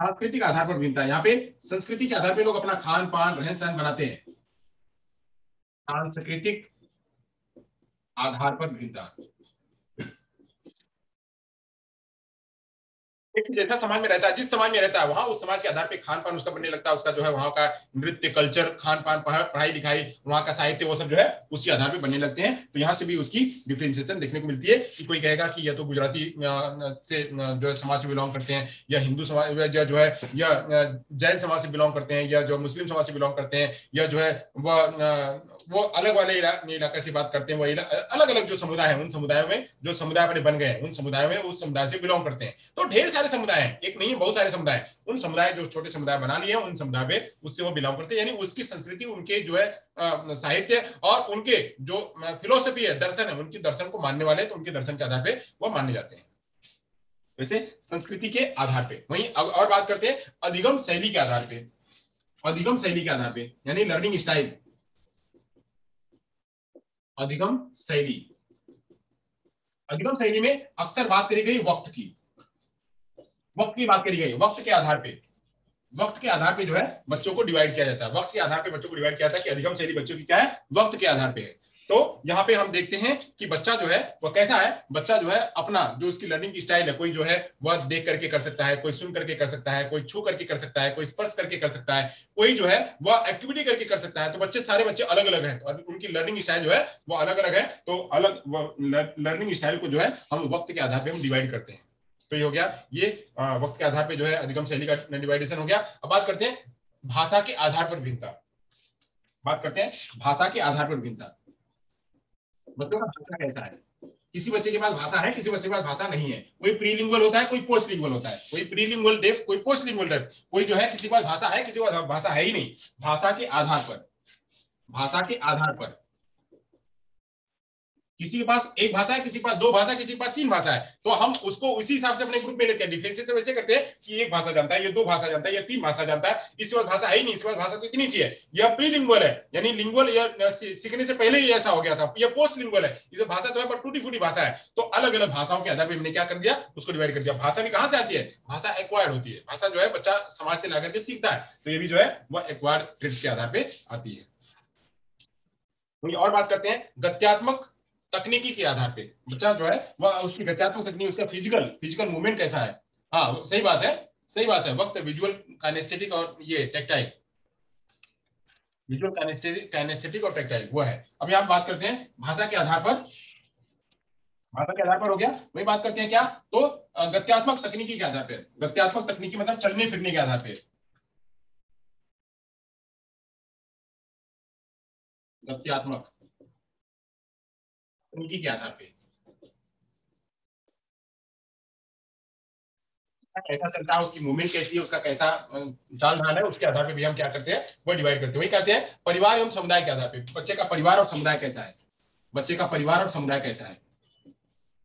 सांस्कृतिक आधार पर विभिन्नता, यहाँ पे संस्कृति के आधार पर लोग अपना खान पान रहन सहन बनाते हैं, सांस्कृतिक आधार पर विभिन्नता। जैसा समाज में रहता है, जिस समाज में रहता है वहां उस समाज के आधार पे खान पान उसका बनने लगता है, उसका जो है वहां का नृत्य कल्चर, खान पान, पढ़ाई लिखाई, वहां का साहित्य, वो सब जो है उसी आधार पे बनने लगते हैं। तो यहाँ से भी उसकी डिफ्रेंसिएशन देखने को मिलती है कि कोई कहेगा कि या तो गुजराती से जो है समाज से बिलोंग करते हैं, या हिंदू समाज, या जो है या जैन समाज से बिलोंग करते हैं, या जो मुस्लिम समाज से बिलोंग करते हैं, या जो है वो अलग वाले इलाके से बात करते हैं, वो अलग अलग जो समुदाय है, उन समुदायों में जो समुदाय अपने बन गए उन समुदायों में उस समुदाय से बिलोंग करते हैं। तो ढेर सारे सारे समुदाय हैं, एक नहीं है, बहुत सारे समुदाय हैं। उन समुदाय जो छोटे समुदाय बना लिए हैं, उन समुदाय में उससे वो बिलोंग करते हैं, यानी उसकी संस्कृति, उनके जो है साहित्य और उनके जो फिलोसफी है, दर्शन है, उनकी दर्शन को मानने वाले, तो उनके दर्शन के आधार पे वो माने जाते हैं। वैसे संस्कृति के आधार पे। वहीं और बात करते हैं अधिगम शैली के आधार पे। अधिगम शैली के आधार पे यानी लर्निंग स्टाइल। अधिगम शैली, अधिगम शैली में अक्सर बात करी गई वक्त की, वक्त की बात करी गई। वक्त के आधार पे, वक्त के आधार पे जो है बच्चों को डिवाइड किया जाता है। वक्त के आधार पे बच्चों को डिवाइड किया जाता है कि अधिगम शैली बच्चों की क्या है, वक्त के आधार पे है। तो यहाँ पे हम देखते हैं कि बच्चा जो है वो कैसा है। बच्चा जो है अपना जो उसकी लर्निंग की स्टाइल है, कोई जो है वह देख करके कर सकता है, कोई सुन करके कर सकता है, कोई छू करके कर सकता है, कोई स्पर्श करके कर सकता है, कोई जो है वह एक्टिविटी करके कर सकता है। तो बच्चे, सारे बच्चे अलग अलग हैं और उनकी लर्निंग स्टाइल जो है वो अलग अलग है। तो अलग लर्निंग स्टाइल को जो है हम वक्त के आधार पर हम डिवाइड करते हैं। तो ये हो गया, ये वक्त के आधार पे जो है अधिगम शैली का डिवाइडेशन हो गया। अब बात करते हैं भाषा के आधार पर भिन्नता। बात करते हैं भाषा के आधार पर भिन्नता, बच्चों का भाषा कैसा है। किसी बच्चे के पास भाषा है, किसी बच्चे के पास भाषा नहीं है। कोई प्रीलिंगुअल होता है, कोई पोस्ट लिंगुअल होता है, कोई प्रीलिंगुअल डेफ, कोई पोस्ट लिंगुअल डेफ, कोई जो है किसी के पास भाषा है, किसी के पास भाषा है ही नहीं। भाषा के आधार पर, भाषा के आधार पर किसी के पास एक भाषा है, किसी के पास दो भाषा, किसी के पास तीन भाषा है, तो हम उसको उसी हिसाब से अपने ग्रुप में लेते हैं। डिफरेंशिएशन वैसे करते हैं कि एक भाषा जानता है, ये दो भाषा जानता है, ये तीन भाषा जानता है, इसके बाद भाषा है ही नहीं, इसके बाद भाषा तो इतनी चाहिए। यह प्रीलिंगुअल है, यानी लिंगुअल सीखने से पहले ही ऐसा हो गया था। यह पोस्ट लिंगुअल है, इसे भाषा तो है पर टूटी फूटी भाषा है। तो अलग अलग भाषाओं के आधार पर हमने क्या कर दिया, उसको डिवाइड कर दिया। भाषा भी कहां से आती है, भाषा एक्वायर्ड होती है। भाषा जो है बच्चा समाज से लाकर के सीखता है, तो ये भी जो है वह एक्वायर्ड ट्रेड्स के आधार पर आती है। और बात करते हैं गत्यात्मक तकनीकी के आधार पे। बच्चा जो है वह उसकी गत्यात्मक तकनीक, उसका फिजिकल फिजिकल मूवमेंट कैसा है। हाँ सही बात है, सही बात है। वक्त विजुअल काइनेस्थेटिक और ये टेक्टाइल, विजुअल काइनेस्थेटिक और टेक्टाइल वो है। अब यहाँ बात करते हैं भाषा के आधार पर, भाषा के आधार पर हो गया। वही बात करते हैं क्या, तो गत्यात्मक तकनीकी के आधार पर। गत्यात्मक तकनीकी मतलब चलने फिरने के आधार पर, गत्यात्मक तकनीकी के आधार पर कैसा चलता है, उसकी मूवमेंट कैसी है, उसका कैसा चाल ढाल है, उसके आधार पे भी हम क्या करते हैं, वो डिवाइड करते हैं। वही कहते हैं परिवार एवं समुदाय के आधार पे। बच्चे का परिवार और समुदाय कैसा है, बच्चे का परिवार और समुदाय कैसा है।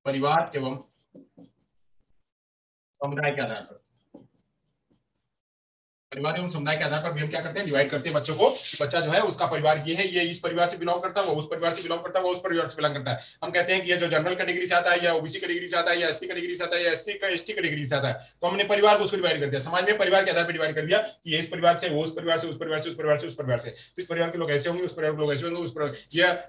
परिवार एवं समुदाय के आधार पर, परिवार एवं समुदाय के आधार पर भी हम क्या करते हैं, डिवाइड करते हैं बच्चों को। बच्चा जो है उसका परिवार ये है, ये इस परिवार से बिलोंग करता है, वो उस परिवार से बिलोंग करता है, वो उस परिवार से बिलोंग करता है। हम कहते हैं कि ये जो जनरल कैटेगरी से आता है, या ओबीसी कैटेगरी से आता है, या एससी कैटेगरी से आता है, या एससी का एसटी कैटेगरी से आता है, तो हमने परिवार को उसको डिवाइड कर दिया। समाज में परिवार के आधार पर डिवाइड कर दिया कि ये इस परिवार से, वो उस परिवार से, उस परिवार से, उस परिवार से, उस परिवार से। तो इस परिवार के लोग ऐसे होंगे, उस परिवार के लोग ऐसे होंगे, उस परिवार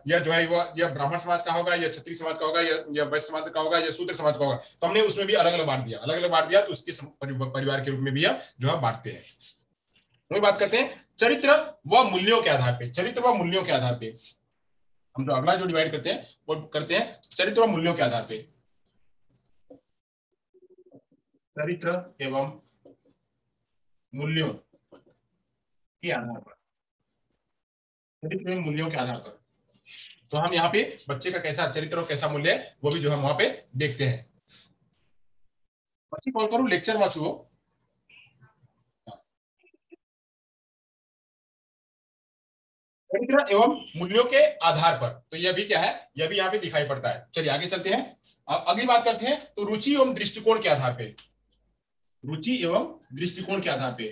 या जो है वो या ब्राह्मण समाज का होगा, या क्षत्रिय समाज का होगा, या वैश्य समाज का होगा, या शूद्र समाज का होगा। तो हमने उसमें भी अलग अलग बांट दिया, अलग अलग बांट दिया, तो उसके परिवार के रूप में भी हम जो है बांटते हैं। वही बात करते हैं चरित्र व मूल्यों के आधार पे। चरित्र व मूल्यों के आधार पे हम जो अगला जो डिवाइड करते हैं वो करते हैं चरित्र व मूल्यों के आधार पे। चरित्र एवं मूल्यों के आधार पर, चरित्र एवं मूल्यों के आधार पर तो हम यहाँ पे बच्चे का कैसा चरित्र और कैसा मूल्य है वो भी जो हम वहां पे देखते हैं। बच्चे कॉल करूँ, लेक्चर में छुओ। चरित्र एवं मूल्यों के आधार पर, तो यह भी क्या है, यह भी यहाँ पे दिखाई पड़ता है। चलिए आगे चलते हैं। अब अगली बात करते हैं तो रुचि एवं दृष्टिकोण के आधार पे। रुचि एवं दृष्टिकोण के आधार पे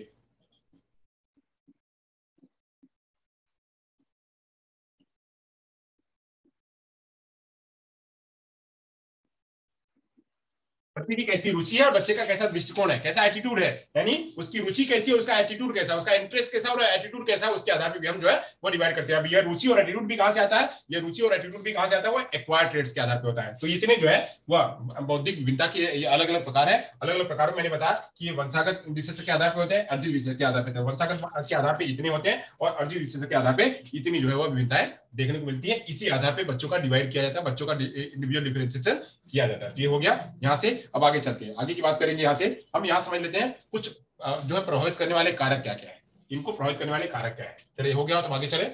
बच्चे की कैसी रुचि है और बच्चे का कैसा दृष्टिकोण है, कैसा एटीट्यूड है, यानी उसकी रुचि कैसी है, उसका एटीट्यूड कैसा है, उसका इंटरेस्ट कैसा और एटीट्यूड कैसा है, उसके आधार पर भी हम जो है वो डिवाइड करते हैं। अब यह रुचि और एटीट्यूड भी कहां से आता है, यह रुचि और एटीट्यूड भी कहां से आता है, वो एक्वायर्ड ट्रेड्स के आधार पर होता है। तो इतने जो है वह बौद्धिक विभिन्नता के अलग अलग प्रकार है। अलग अलग प्रकार में मैंने बताया कि ये वंशागत विशेष के आधार पर होते हैं, अर्जित विशेष के आधार पर। वंशागत के आधार पर इतने होते हैं और अर्जित विशेष के आधार पर इतनी जो है वो विभिन्नताएं देखने को मिलती है। इसी आधार पर बच्चों का डिवाइड किया जाता है, बच्चों का इंडिविजुअल डिफरेंशिएशन किया जाता है। तो ये हो गया यहाँ से। अब आगे चलते हैं, आगे की बात करेंगे। यहाँ से हम यहाँ समझ लेते हैं कुछ जो है प्रभावित करने वाले कारक क्या क्या है, इनको प्रभावित करने वाले कारक क्या है। चलिए हो गया, तो आगे चले।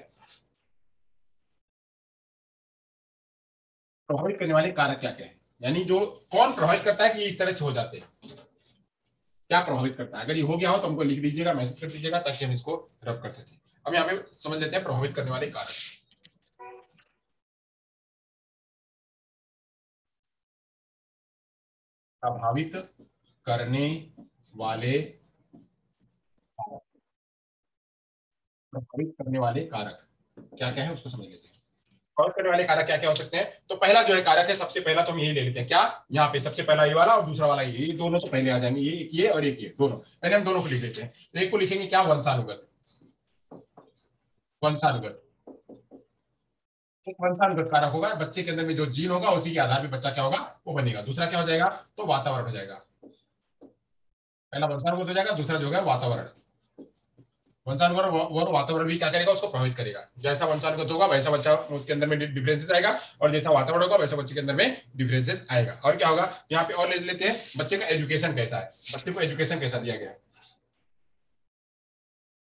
प्रभावित करने वाले कारक क्या क्या है, यानी जो कौन प्रभावित करता है कि इस तरह से हो जाते हैं। क्या प्रभावित करता है। अगर ये हो गया हो तो हमको लिख दीजिएगा, मैसेज कर दीजिएगा, ताकि हम इसको रब कर सकें। अब यहाँ पे समझ लेते हैं प्रभावित करने वाले कारक। प्रभावित करने वाले, प्रभावित करने वाले कारक क्या क्या है उसको समझ लेते हैं। प्रभावित करने वाले कारक क्या क्या हो सकते हैं। तो पहला जो है कारक है, सबसे पहला तो हम यही ले लेते हैं, क्या यहाँ पे सबसे पहला ये वाला और दूसरा वाला ये दोनों तो पहले आ जाएंगे, ये और एक ये दोनों, पहले हम दोनों को लिख लेते हैं। तो एक को लिखेंगे क्या, वंशानुगत। वंशानुगत, एक वंशानुगत कारक होगा, बच्चे के अंदर में जो जीन होगा उसी के आधार पर बच्चा क्या होगा वो बनेगा। दूसरा क्या हो जाएगा, तो वातावरण हो जाएगा। पहला वंशानुगत हो जाएगा, दूसरा जो है वातावरण। वंशानुगत वो वातावरण भी क्या करेगा, उसको प्रभावित करेगा। जैसा वंशानुगत होगा वैसा बच्चा उसके अंदर में डिफरेंसेस आएगा, और जैसा वातावरण होगा वैसा बच्चे के अंदर में डिफरेंसेस आएगा। और क्या होगा यहाँ पे और ले लेते हैं, बच्चे का एजुकेशन कैसा है, बच्चे को एजुकेशन कैसा दिया गया है,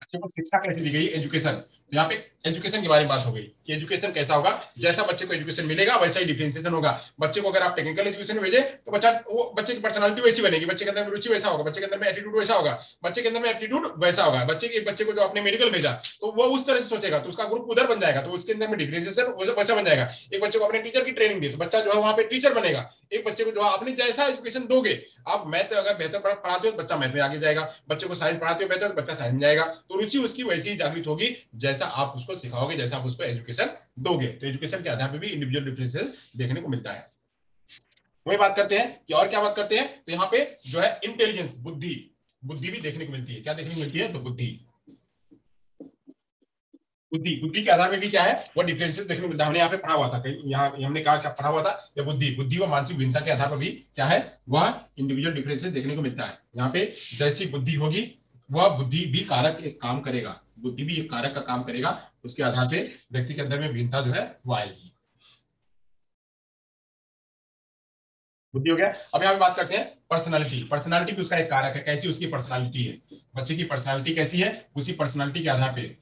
बच्चे को शिक्षा कैसी दी गई, एजुकेशन। तो यहाँ पे एजुकेशन के बारे में बात हो गई कि एजुकेशन कैसा होगा, जैसा बच्चे को एजुकेशन मिलेगा वैसा ही डिफरेंशिएशन होगा। बच्चे को अगर आप टेक्निकल एजुकेशन में भेजे तो बच्चा वो बच्चे की पर्सनालिटी वैसी बनेगी, बच्चे के अंदर में रुचि वैसा होगा, बच्चे के अंदर में एटीट्यूड वैसा होगा, बच्चे के अंदर में एप्टीट्यूड वैसा होगा। बच्चे को जो आपने मेडिकल भेजा तो वो उस तरह से सोचेगा, तो उसका ग्रुप उधर बन जाएगा, तो उसके अंदर में डिफरेंशिएशन वैसा बन जाएगा। एक बच्चे को अपने टीचर की ट्रेनिंग दी तो बच्चा जो है वहां पे टीचर बनेगा। एक बच्चे को जो आपने जैसा एजुकेशन दोगे, आप मैथ अगर बेहतर पढ़ाते हो तो बच्चा मैथ में आगे जाएगा, बच्चे को साइंस पढ़ाते हो बेहतर तो बच्चा साइंस में जाएगा। तो रुचि उसकी वैसी ही जागृत होगी जैसा आप उसको सिखाओगे, जैसा आप उसको एजुकेशन दोगे। तो एजुकेशन के आधार पर भी इंडिविजुअल डिफरेंसेस देखने को मिलता है। वही बात करते हैं कि और क्या बात करते हैं, तो यहाँ पे जो है इंटेलिजेंस, बुद्धि, बुद्धि भी देखने को मिलती है। क्या देखने को मिलती है, तो बुद्धि, बुद्धि, बुद्धि के आधार में भी क्या है वो डिफरेंसेस देखने को मिलता है। हमने यहाँ पे पढ़ा हुआ था, कहीं यहाँ हमने कहा क्या पढ़ा हुआ था, या बुद्धि, बुद्धि व मानसिक भिन्नता के आधार पर भी क्या है वह इंडिविजुअल डिफरेंसेस देखने को मिलता है। यहाँ पे जैसी बुद्धि होगी वह बुद्धि भी कारक एक काम करेगा, बुद्धि भी एक कारक का काम करेगा, उसके आधार पे व्यक्ति के अंदर में भिन्नता जो है वो आएगी। बुद्धि हो गया। अब यहाँ पे बात करते हैं पर्सनालिटी। पर्सनालिटी भी उसका एक कारक है, कैसी उसकी पर्सनालिटी है, बच्चे की पर्सनालिटी कैसी है, उसी पर्सनालिटी के आधार पे,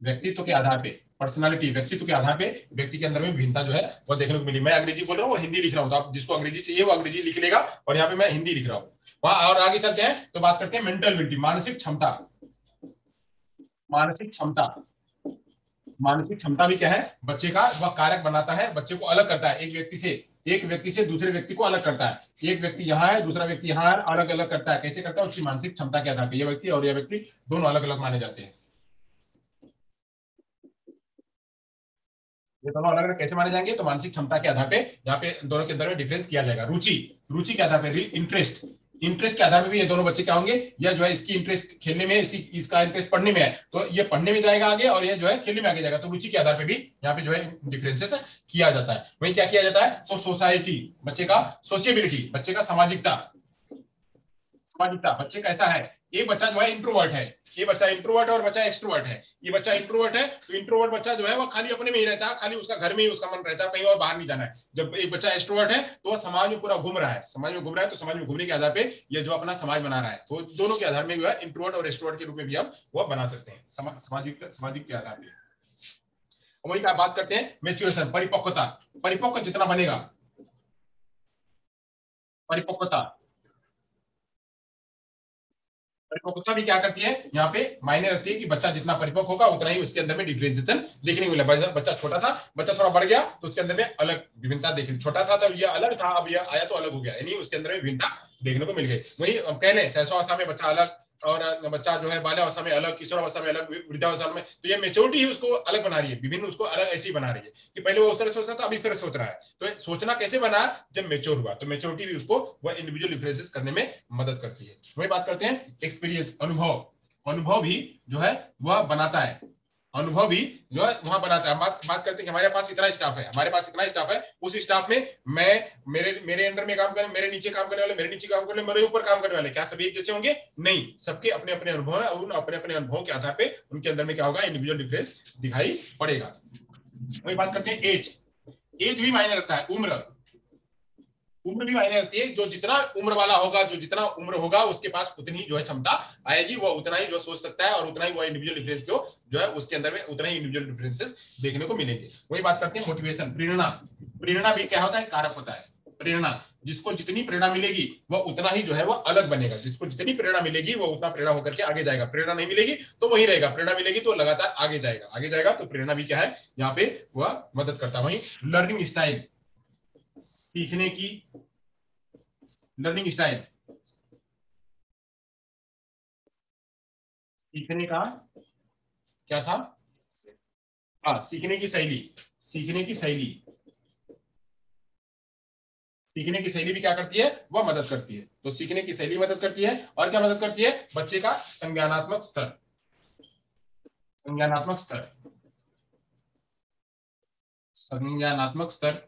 व्यक्तित्व के आधार पे, पर्सनालिटी व्यक्तित्व के आधार पे व्यक्ति के अंदर में भिन्नता जो है वो देखने को मिली। मैं अंग्रेजी बोल रहा हूँ और हिंदी लिख रहा हूँ, तो आप जिसको अंग्रेजी चाहिए वो अंग्रेजी लिख लेगा, और यहाँ पे मैं हिंदी लिख रहा हूँ। वहां और आगे चलते हैं तो बात करते हैं मेंटल एबिलिटी, मानसिक क्षमता। मानसिक क्षमता, मानसिक क्षमता भी क्या है बच्चे का, वह कारक बनाता है, बच्चे को अलग करता है एक व्यक्ति से दूसरे व्यक्ति को अलग करता है। एक व्यक्ति यहाँ है दूसरा व्यक्ति यहाँ है, अलग अलग करता है। कैसे करता है, उसकी मानसिक क्षमता के आधार पर। यह व्यक्ति और यह व्यक्ति दोनों अलग अलग माने जाते हैं। ये दोनों अलग अलग कैसे माने जाएंगे, तो मानसिक क्षमता के आधार पे यहाँ पे दोनों के अंदर में डिफरेंस किया जाएगा। रुचि, रुचि के आधार पे, इंटरेस्ट, इंटरेस्ट के आधार पे भी ये दोनों बच्चे क्या होंगे, या जो है इसकी इंटरेस्ट खेलने में, इसका इंटरेस्ट पढ़ने में है तो ये पढ़ने में जाएगा आगे, और ये जो है खेलने में आगे जाएगा। तो रुचि के आधार पे भी यहाँ पे जो है डिफरेंसेस किया जाता है। वही क्या किया जाता है, तो सोसाइटी, बच्चे का सोशियबिलिटी, बच्चे का सामाजिकता, सामाजिकता बच्चे कैसा है। एक बच्चा जो है इंट्रोवर्ट है, ये बच्चा इंट्रोवर्ट है और बच्चा एक्सट्रोवर्ट है। ये बच्चा इंट्रोवर्ट है तो इंट्रोवर्ट बच्चा जो है वो खाली अपने में ही रहता है, खाली उसका घर में ही उसका मन रहता है, कहीं और बाहर नहीं जाना है। जब एक बच्चा एक्सट्रोवर्ट है तो वह समाज में पूरा घूम रहा है, समाज में घूम रहा है, तो समाज में घूमने के आधार पे ये जो अपना समाज बना रहा है, तो दोनों के आधार में जो है इंट्रोवर्ट और एक्सट्रोवर्ट के रूप में भी हम वह बना सकते हैं, सामाजिक के आधार पे। वही का बात करते हैं मेच्योरेशन, परिपक्वता, परिपक्व जितना बनेगा, परिपक्वता, परिपक्वता भी क्या करती है यहाँ पे मायने रखती है कि बच्चा जितना परिपक्व होगा उतना ही उसके अंदर में डिफरेंशिएशन देखने को मिलेगा। बच्चा छोटा था, बच्चा थोड़ा बढ़ गया तो उसके अंदर में अलग विभिन्नता देखने, छोटा था तब ये अलग था, अब ये आया तो अलग हो गया, यानी उसके अंदर में विभिन्नता देखने को मिल गई। वही कहने शैशवावस्था में बच्चा अलग, और बच्चा जो है बाल्यावस्था में अलग, किशोरावस्था में अलग, वृद्धावस्था में, तो ये मेच्योरिटी ही उसको अलग बना रही है, विभिन्न उसको अलग ऐसी बना रही है कि पहले वो उस तरह सोच रहा था अब इस तरह सोच रहा है। तो सोचना कैसे बना, जब मेच्योर हुआ, तो मेच्योरिटी भी उसको वह इंडिविजुअल डिफरेंसेस करने में मदद करती है। वही बात करते हैं एक्सपीरियंस, अनुभव, अनुभव भी जो है वह बनाता है, अनुभव भी जो है वहां बनाता है। बात करते हैं कि हमारे पास इतना स्टाफ है, हमारे पास इतना स्टाफ है, उस स्टाफ में मैं मेरे अंडर में काम करने, मेरे नीचे काम करने वाले, मेरे नीचे काम करने, मेरे ऊपर काम करने वाले, क्या सभी एक जैसे होंगे, नहीं, सबके अपने अपने अनुभव है, और उन अपने अपने अनुभवों के आधार पे उनके अंदर में क्या होगा, इंडिविजुअल डिफरेंस दिखाई पड़ेगा। वही बात करते हैं एज, एज भी मायने रखता है, उम्र, उम्र भी मायने रखती है। जो जितना उम्र वाला होगा, जो जितना उम्र होगा उसके पास उतनी जो है क्षमता आएगी, वो उतना ही जो सोच सकता है, और उतना ही वो इंडिविजुअल डिफरेंस को जो है उसके अंदर में उतना ही इंडिविजुअल डिफरेंसेस देखने को मिलेंगे। वही बात करते हैं मोटिवेशन, प्रेरणा, प्रेरणा भी क्या होता है, कारक होता है। प्रेरणा, जिसको जितनी प्रेरणा मिलेगी वह उतना ही जो है वह अलग बनेगा, जिसको जितनी प्रेरणा मिलेगी वह उतना प्रेरणा होकर के आगे जाएगा, प्रेरणा नहीं मिलेगी तो वही रहेगा, प्रेरणा मिलेगी तो लगातार आगे जाएगा, आगे जाएगा। तो प्रेरणा भी क्या है यहाँ पे वह मदद करता है। वही लर्निंग स्टाइल, सीखने की लर्निंग स्टाइल, सीखने का क्या था, हाँ सीखने की शैली, सीखने की शैली, सीखने की शैली भी क्या करती है, वह मदद करती है। तो सीखने की शैली मदद करती है और क्या मदद करती है, बच्चे का संज्ञानात्मक स्तर, संज्ञानात्मक स्तर, संज्ञानात्मक स्तर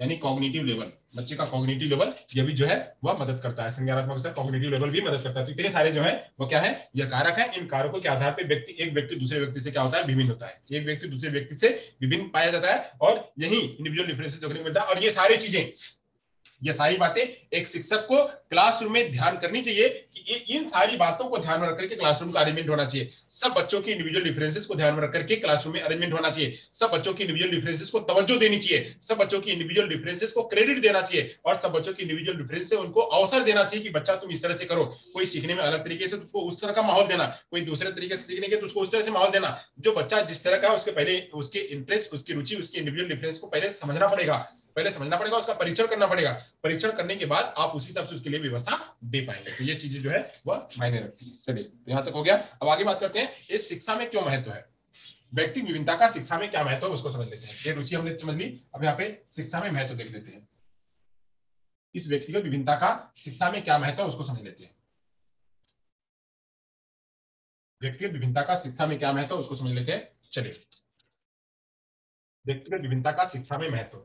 यानी कॉग्निटिव लेवल, बच्चे का कॉग्निटिव लेवल ये भी जो है वह मदद करता है, संज्ञानात्मक स्तर कॉग्निटिव लेवल भी मदद करता है। तो इतने सारे जो है वो क्या है, ये कारक है। इन कारकों के आधार पर व्यक्ति, एक व्यक्ति दूसरे व्यक्ति से क्या होता है, विभिन्न होता है, एक व्यक्ति दूसरे व्यक्ति से विभिन्न पाया जाता है और यही इंडिविजुअल डिफरेंसेस देखने को मिलता है। और ये सारी चीजें, ये सारी बातें एक शिक्षक को क्लासरूम में ध्यान करनी चाहिए कि इन सारी बातों को ध्यान में रख करके क्लासरूम का अरेंजमेंट होना चाहिए। सब बच्चों की इंडिविजुअल डिफरेंसेस को ध्यान में रख करके क्लासरूम में अरेंजमेंट होना चाहिए। सब बच्चों की इंडिविजुअल डिफरेंसेस को तवज्जो देनी चाहिए, सब बच्चों की इंडिविजुअल डिफरेंसेस को क्रेडिट देना चाहिए और सब बच्चों की इंडिविजुअल डिफरेंस से उनको अवसर देना चाहिए कि बच्चा तुम इस तरह से करो। कोई सीखने में अलग तरीके से, उसको उस तरह का माहौल देना, कोई दूसरे तरीके से सीखने के तो उसको उस तरह से माहौल देना। जो बच्चा जिस तरह का है उसके पहले उसके इंटरेस्ट, उसकी रुचि, उसकी इंडिविजुअल डिफरेंस को पहले समझना पड़ेगा, पहले समझना पड़ेगा, उसका परीक्षण करना पड़ेगा। परीक्षण करने के बाद आप उसी हिसाब से उसके लिए व्यवस्था दे पाएंगे। तो ये चीजें जो है वह मायने रखती है। चलिए यहां तक हो गया। अब आगे बात करते हैं इस शिक्षा में क्यों महत्व है, व्यक्ति विभिन्नता का शिक्षा में क्या महत्व है उसको समझ लेते हैं। ये रुचि हमने समझ ली, अब यहाँ पे शिक्षा में महत्व देख लेते हैं। इस व्यक्तिगत विभिन्नता का शिक्षा में क्या महत्व है उसको समझ लेते हैं। व्यक्तिगत विभिन्नता का शिक्षा में क्या महत्व है उसको समझ लेते हैं। चलिए, व्यक्तिगत विभिन्नता का शिक्षा में महत्व,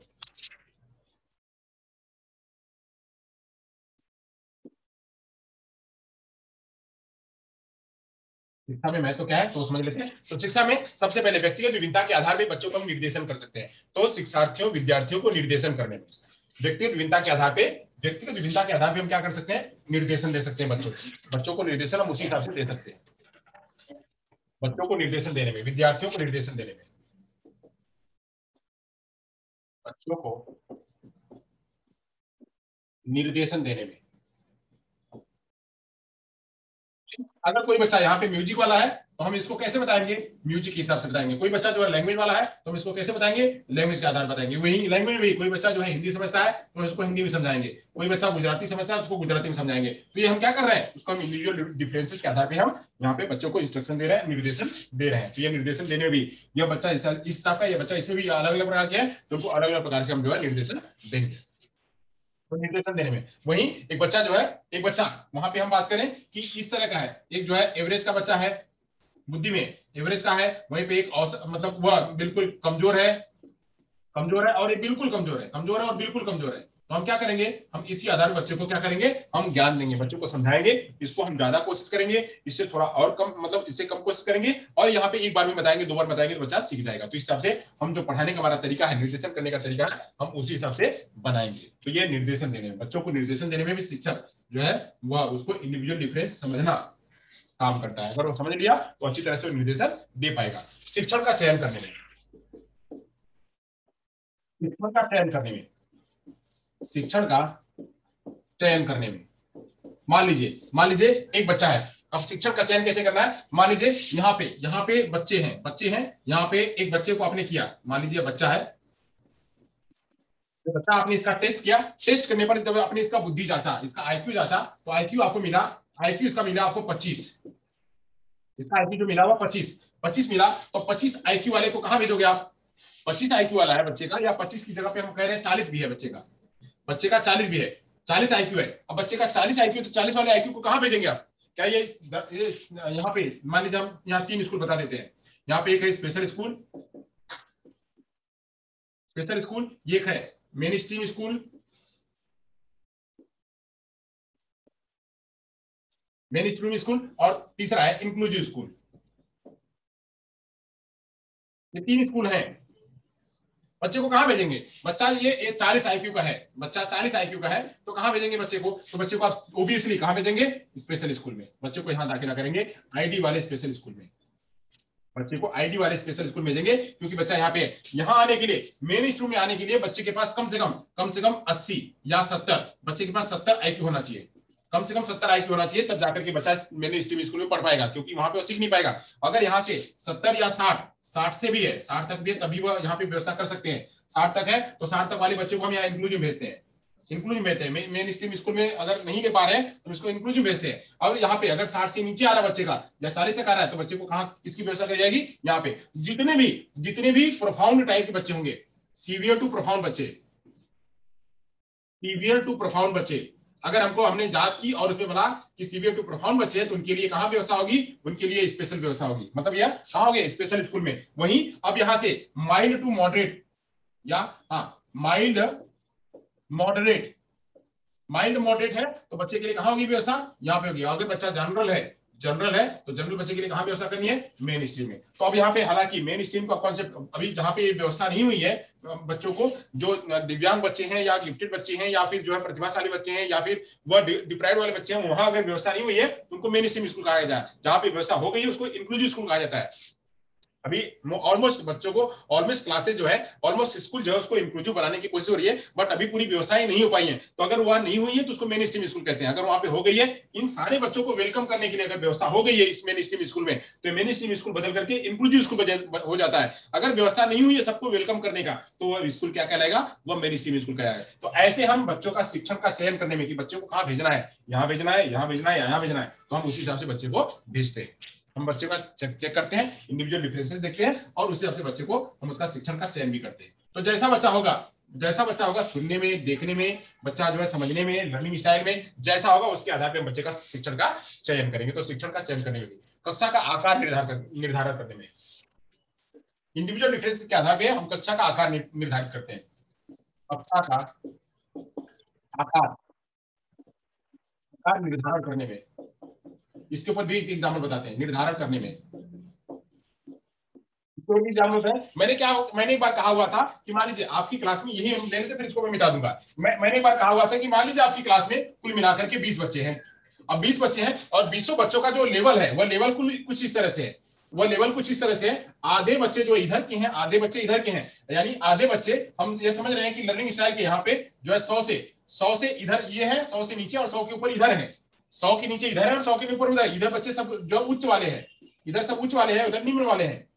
शिक्षा में महत्व क्या है तो समझ लेते हैं। तो शिक्षा में सबसे पहले व्यक्तिगत विभिन्नता के आधार पर बच्चों को हम निर्देशन कर सकते हैं। तो शिक्षार्थियों, विद्यार्थियों को निर्देशन करने में व्यक्तिगत विभिन्नता के आधार पे, व्यक्तिगत विभिन्नता के आधार पे हम क्या कर सकते हैं, निर्देशन दे सकते हैं बच्चों को निर्देशन हम उसी हिसाब से दे सकते हैं। बच्चों को निर्देशन देने में, विद्यार्थियों को निर्देशन देने में, बच्चों को निर्देशन देने में, अगर कोई बच्चा यहाँ पे म्यूजिक वाला है तो हम इसको कैसे बताएंगे, म्यूजिक के हिसाब से बताएंगे। कोई बच्चा जो है लैंग्वेज वाला है तो हम इसको कैसे बताएंगे, लैंग्वेज के आधार पर बताएंगे। वही लैंग्वेज में कोई बच्चा जो है हिंदी समझता है तो उसको हिंदी में समझाएंगे, कोई बच्चा गुजराती समझता है उसको गुजराती में समझाएंगे। तो ये हम क्या कर रहे हैं, उसको हम इंडिविजुअल डिफरेंसेस के आधार पर हम यहाँ पे बच्चों को इंस्ट्रक्शन दे रहे हैं, निर्देशन दे रहे हैं। तो ये निर्देशन देने में भी यह बच्चा इस हिसाब का, यह बच्चा इसमें भी अलग अलग प्रकार के है, तो उनको अलग अलग प्रकार से हम जो है निर्देशन देंगे। तो निर्देशन देने में वही एक बच्चा जो है, एक बच्चा वहां पे हम बात करें कि इस तरह का है, एक जो है एवरेज का बच्चा है, बुद्धि में एवरेज का है, वहीं पे एक मतलब वह बिल्कुल कमजोर है, कमजोर है और एक बिल्कुल कमजोर है, कमजोर है और बिल्कुल कमजोर है। तो हम क्या करेंगे, हम इसी आधार पर बच्चे को क्या करेंगे, हम ज्ञान देंगे, बच्चों को समझाएंगे। इसको हम ज्यादा कोशिश करेंगे, इससे थोड़ा और कम, मतलब इससे कम कोशिश करेंगे, और यहाँ पे एक बार में बताएंगे, दो बार बताएंगे तो बच्चा सीख जाएगा। तो इस हिसाब से हम जो पढ़ाने का हमारा तरीका है, निर्देशन करने का तरीका है, हम उसी हिसाब से बनाएंगे। तो ये निर्देशन देने में, बच्चों को निर्देशन देने में भी शिक्षक जो है वह उसको इंडिविजुअल डिफरेंस समझना काम करता है। अगर वो समझ लिया तो अच्छी तरह से निर्देशन दे पाएगा। शिक्षण का चयन करने में, शिक्षण का चयन करने में, शिक्षण का चयन करने में, मान लीजिए एक बच्चा है। अब शिक्षण का चयन कैसे करना है, मान लीजिए यहाँ पे बच्चे हैं, यहाँ पे एक बच्चे को आपने किया, मान लीजिए बच्चा है, तो बच्चा आपने इसका टेस्ट किया, टेस्ट करने पर जब आपने इसका बुद्धि जांचा, इसका आईक्यू जांचा, तो आईक्यू आपको मिला, आईक्यू इसका मिला आपको 25, इसका आईक्यू जो मिला हुआ 25, 25 मिला। तो 25 आईक्यू वाले को कहां भेजोगे आप, 25 आईक्यू वाला है बच्चे का, या 25 की जगह पे हम कह रहे हैं 40 भी है बच्चे का, बच्चे का 40 भी है, 40 आईक्यू है। अब बच्चे का 40 आईक्यू, तो 40 वाले आईक्यू को कहां भेजेंगे आप, क्या ये यहाँ पे मान लीजिए हम यहाँ 3 स्कूल बता देते हैं। यहाँ पे एक है स्पेशल स्कूल, स्पेशल स्कूल, ये एक है main stream school, main stream school, और तीसरा है इंक्लूसिव स्कूल। ये 3 स्कूल हैं। बच्चे को कहां भेजेंगे, बच्चा ये 40 आईक्यू का है, बच्चा 40 आईक्यू का है, तो कहां भेजेंगे बच्चे को, तो बच्चे को आप ओबियसली कहां भेजेंगे, स्पेशल स्कूल में। बच्चे को यहां दाखिला करेंगे आईडी वाले स्पेशल स्कूल में, बच्चे को आईडी वाले स्पेशल स्कूल में भेजेंगे, क्योंकि बच्चा यहाँ पे यहाँ आने के लिए, मेन स्ट्रीम में आने के लिए बच्चे के पास कम से कम 80 या 70, बच्चे के पास 70 IQ होना चाहिए, कम से कम 70 IQ होना चाहिए, तब जाकर के बच्चा मेन स्ट्रीम स्कूल में पढ़ पाएगा, क्योंकि वहां पे वो सीख नहीं पाएगा। अगर यहाँ से 70 या 60 से भी है, 60 तक भी है, तभी वो यहाँ पे व्यवस्था कर सकते हैं। 60 तक है तो 60 तक वाले बच्चे को हम यहाँ इंक्लूसिव भेजते हैं, इंक्लूसिव भेजते हैं। मेन स्ट्रीम स्कूल में अगर नहीं ले पा रहे हैं तो इसको इंक्लूसिव भेजते हैं। और यहाँ पे अगर 60 से नीचे आ रहा है बच्चे का, या 40 से आ रहा है, तो बच्चे को कहाँ किसकी व्यवस्था करी जाएगी? यहाँ पे जितने भी प्रोफाउंड टाइप के बच्चे होंगे, सीवियर टू प्रोफाउंड बच्चे, अगर हमने जांच की और उसमें बोला कि सीवियर टू प्रोफाउंड बच्चे हैं, तो उनके लिए कहाँ व्यवस्था होगी? उनके लिए स्पेशल व्यवस्था होगी। मतलब यह कहाँ होगी? स्पेशल स्कूल में। वहीं अब यहाँ से माइल्ड टू मॉडरेट, या माइल्ड मॉडरेट है तो बच्चे के लिए कहाँ होगी व्यवस्था? यहाँ पे होगी। अगर बच्चा जनरल है तो जनरल बच्चे के लिए कहाँ व्यवस्था करनी है? मेन स्ट्रीम में। तो अब यहाँ पे हालांकि मेन स्ट्रीम का कॉन्सेप्ट अभी जहाँ पे व्यवस्था नहीं हुई है, बच्चों को जो दिव्यांग बच्चे हैं या गिफ्टेड बच्चे हैं या फिर जो है प्रतिभाशाली बच्चे हैं या फिर वह डिप्राइव्ड वाले बच्चे हैं, वहां अगर व्यवस्था नहीं हुई है तो उनको मेन स्ट्रीम स्कूल कहा जाता है। जहाँ पे व्यवस्था हो गई है उसको इंक्लूसिव स्कूल कहा जाता है। अभी ऑलमोस्ट बच्चों को ऑलमोस्ट क्लासेस जो है, ऑलमोस्ट स्कूल जो है उसको इंक्लूसिव बनाने की कोशिश हो रही है, बट अभी पूरी व्यवस्थाएं नहीं हो पाई है। तो अगर वह नहीं हुई है तो उसको मेन स्ट्रीम स्कूल कहते हैं। अगर वहां पे हो गई है, इन सारे बच्चों को वेलकम करने के लिए अगर व्यवस्था हो गई है इस मेन स्ट्रीम स्कूल में, तो मेन स्ट्रीम स्कूल बदल करके इंक्लूसिव स्कूल हो जाता है। अगर व्यवस्था नहीं हुई है सबको वेलकम करने का, तो वह स्कूल क्या कहलाएगा? वह मेन स्ट्रीम स्कूल कहलाएगा। तो ऐसे हम बच्चों का शिक्षण का चयन करने में कि बच्चों को कहाँ भेजना है, यहाँ भेजना है, यहाँ भेजना है, यहाँ भेजना है, तो हम उसी हिसाब से बच्चे को भेजते हैं। हम बच्चे का चेक करते हैं, इंडिविजुअल डिफरेंसेस देखते हैं और उसी हिसाब से बच्चे को हम उसका शिक्षण का चयन भी करते हैं। तो जैसा बच्चा होगा सुनने में, देखने में, बच्चा जो है समझने में, लर्निंग स्टाइल में जैसा होगा उसके आधार पर बच्चे का शिक्षण का चयन करेंगे। तो शिक्षण का चयन करने में, कक्षा का आकार निर्धारण करने में, इंडिविजुअल डिफरेंस के आधार पर हम कक्षा का आकार निर्धारित करते हैं। कक्षा का आकार निर्धारण करने में, इसके ऊपर भी एक एग्जाम्पल बताते हैं। निर्धारण करने में मैंने एक बार कहा हुआ था कि मान लीजिए आपकी क्लास में यही हम ले लेते, फिर इसको मैं मिटा दूंगा। मैंने एक बार कहा हुआ था कि मान लीजिए आपकी क्लास में कुल मिलाकर के 20 बच्चे हैं। अब 20 बच्चे हैं और 20 बच्चों का जो लेवल है, वह लेवल कुछ इस तरह से है। आधे बच्चे जो इधर के हैं, आधे बच्चे इधर के हैं, यानी आधे बच्चे हम ये समझ रहे हैं कि लर्निंग स्टाइल के यहाँ पे जो है 100 से इधर ये है, 100 से नीचे और 100 के ऊपर इधर है, 100 के नीचे इधर है और 100 के ऊपर उधर। इधर बच्चे सब जो उच्च वाले हैं, इधर सब उच्च वाले हैं, उधर निम्न वाले हैं।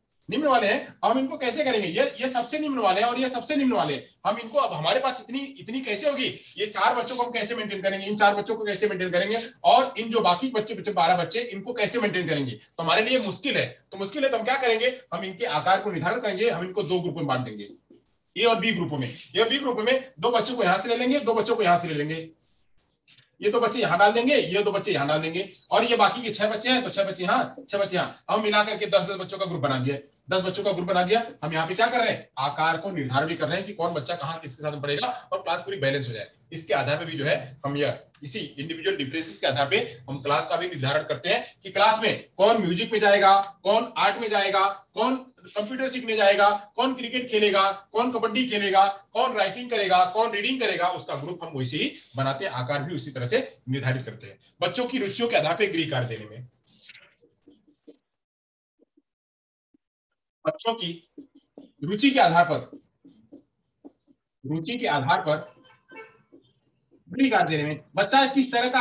हम इनको कैसे करेंगे? ये सबसे निम्न वाले हैं और ये सबसे निम्न वाले हैं। हम इनको, अब हमारे पास इतनी कैसे होगी? ये 4 बच्चों को हम कैसे मेंटेन करेंगे? इन 4 बच्चों को कैसे मेंटेन करेंगे? और इन जो बाकी बच्चे 12 बच्चे, इनको कैसे मेंटेन करेंगे? तो हमारे लिए मुश्किल है। तो हम क्या करेंगे? हम इनके आकार को निर्धारण करेंगे। हम इनको 2 ग्रुप में बांट देंगे, ए और बी ग्रुपों में। 2 बच्चों को यहां से ले लेंगे, 2 बच्चों को यहां से ले लेंगे। ये 2 बच्चे यहाँ डाल देंगे, ये 2 बच्चे यहाँ डाल देंगे, और ये बाकी के 6 बच्चे हैं तो 6 बच्चे यहाँ, 6 बच्चे यहाँ। हम मिला करके 10 बच्चों का ग्रुप बना दिया। 10 बच्चों का ग्रुप बना दिया। हम यहाँ पे क्या कर रहे हैं? आकार को निर्धारण भी कर रहे हैं कि कौन बच्चा कहाँ किसके साथ पढ़ेगा और क्लास पूरी बैलेंस हो जाए। इसके आधार पर भी जो है हम यह इसी इंडिविजुअल डिफरेंसेस के आधार पे हम क्लास का भी निर्धारण करते हैं कि क्लास में कौन म्यूजिक में जाएगा, कौन आर्ट में जाएगा, कौन कंप्यूटर सीखने जाएगा, कौन क्रिकेट खेलेगा, कौन कबड्डी खेलेगा, कौन राइटिंग करेगा, कौन रीडिंग करेगा। उसका ग्रुप हम वैसे ही बनाते हैं, आकार भी उसी तरह से निर्धारित करते हैं। बच्चों की रुचियों के आधार पर गृह कार्य देने में, बच्चों की रुचि के आधार पर गृह कार्य देने में, बच्चा किस तरह का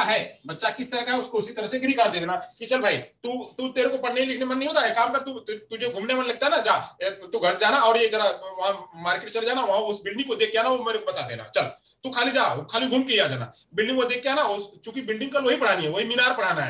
है उसको उसी तरह से गृह कार्य दे देना कि चल भाई तू तेरे को पढ़ने लिखने मन नहीं होता है, काम कर, तुझे घूमने मन लगता है ना, जा तू घर जाना और ये जरा वहां मार्केट चल जाना, वहां उस बिल्डिंग को देख के आना, वो मेरे को बता देना। चल तू खाली घूम के आ जाना, बिल्डिंग को देख के आना। चूंकि बिल्डिंग कल वही पढ़ानी है, वही मीनार पढ़ाना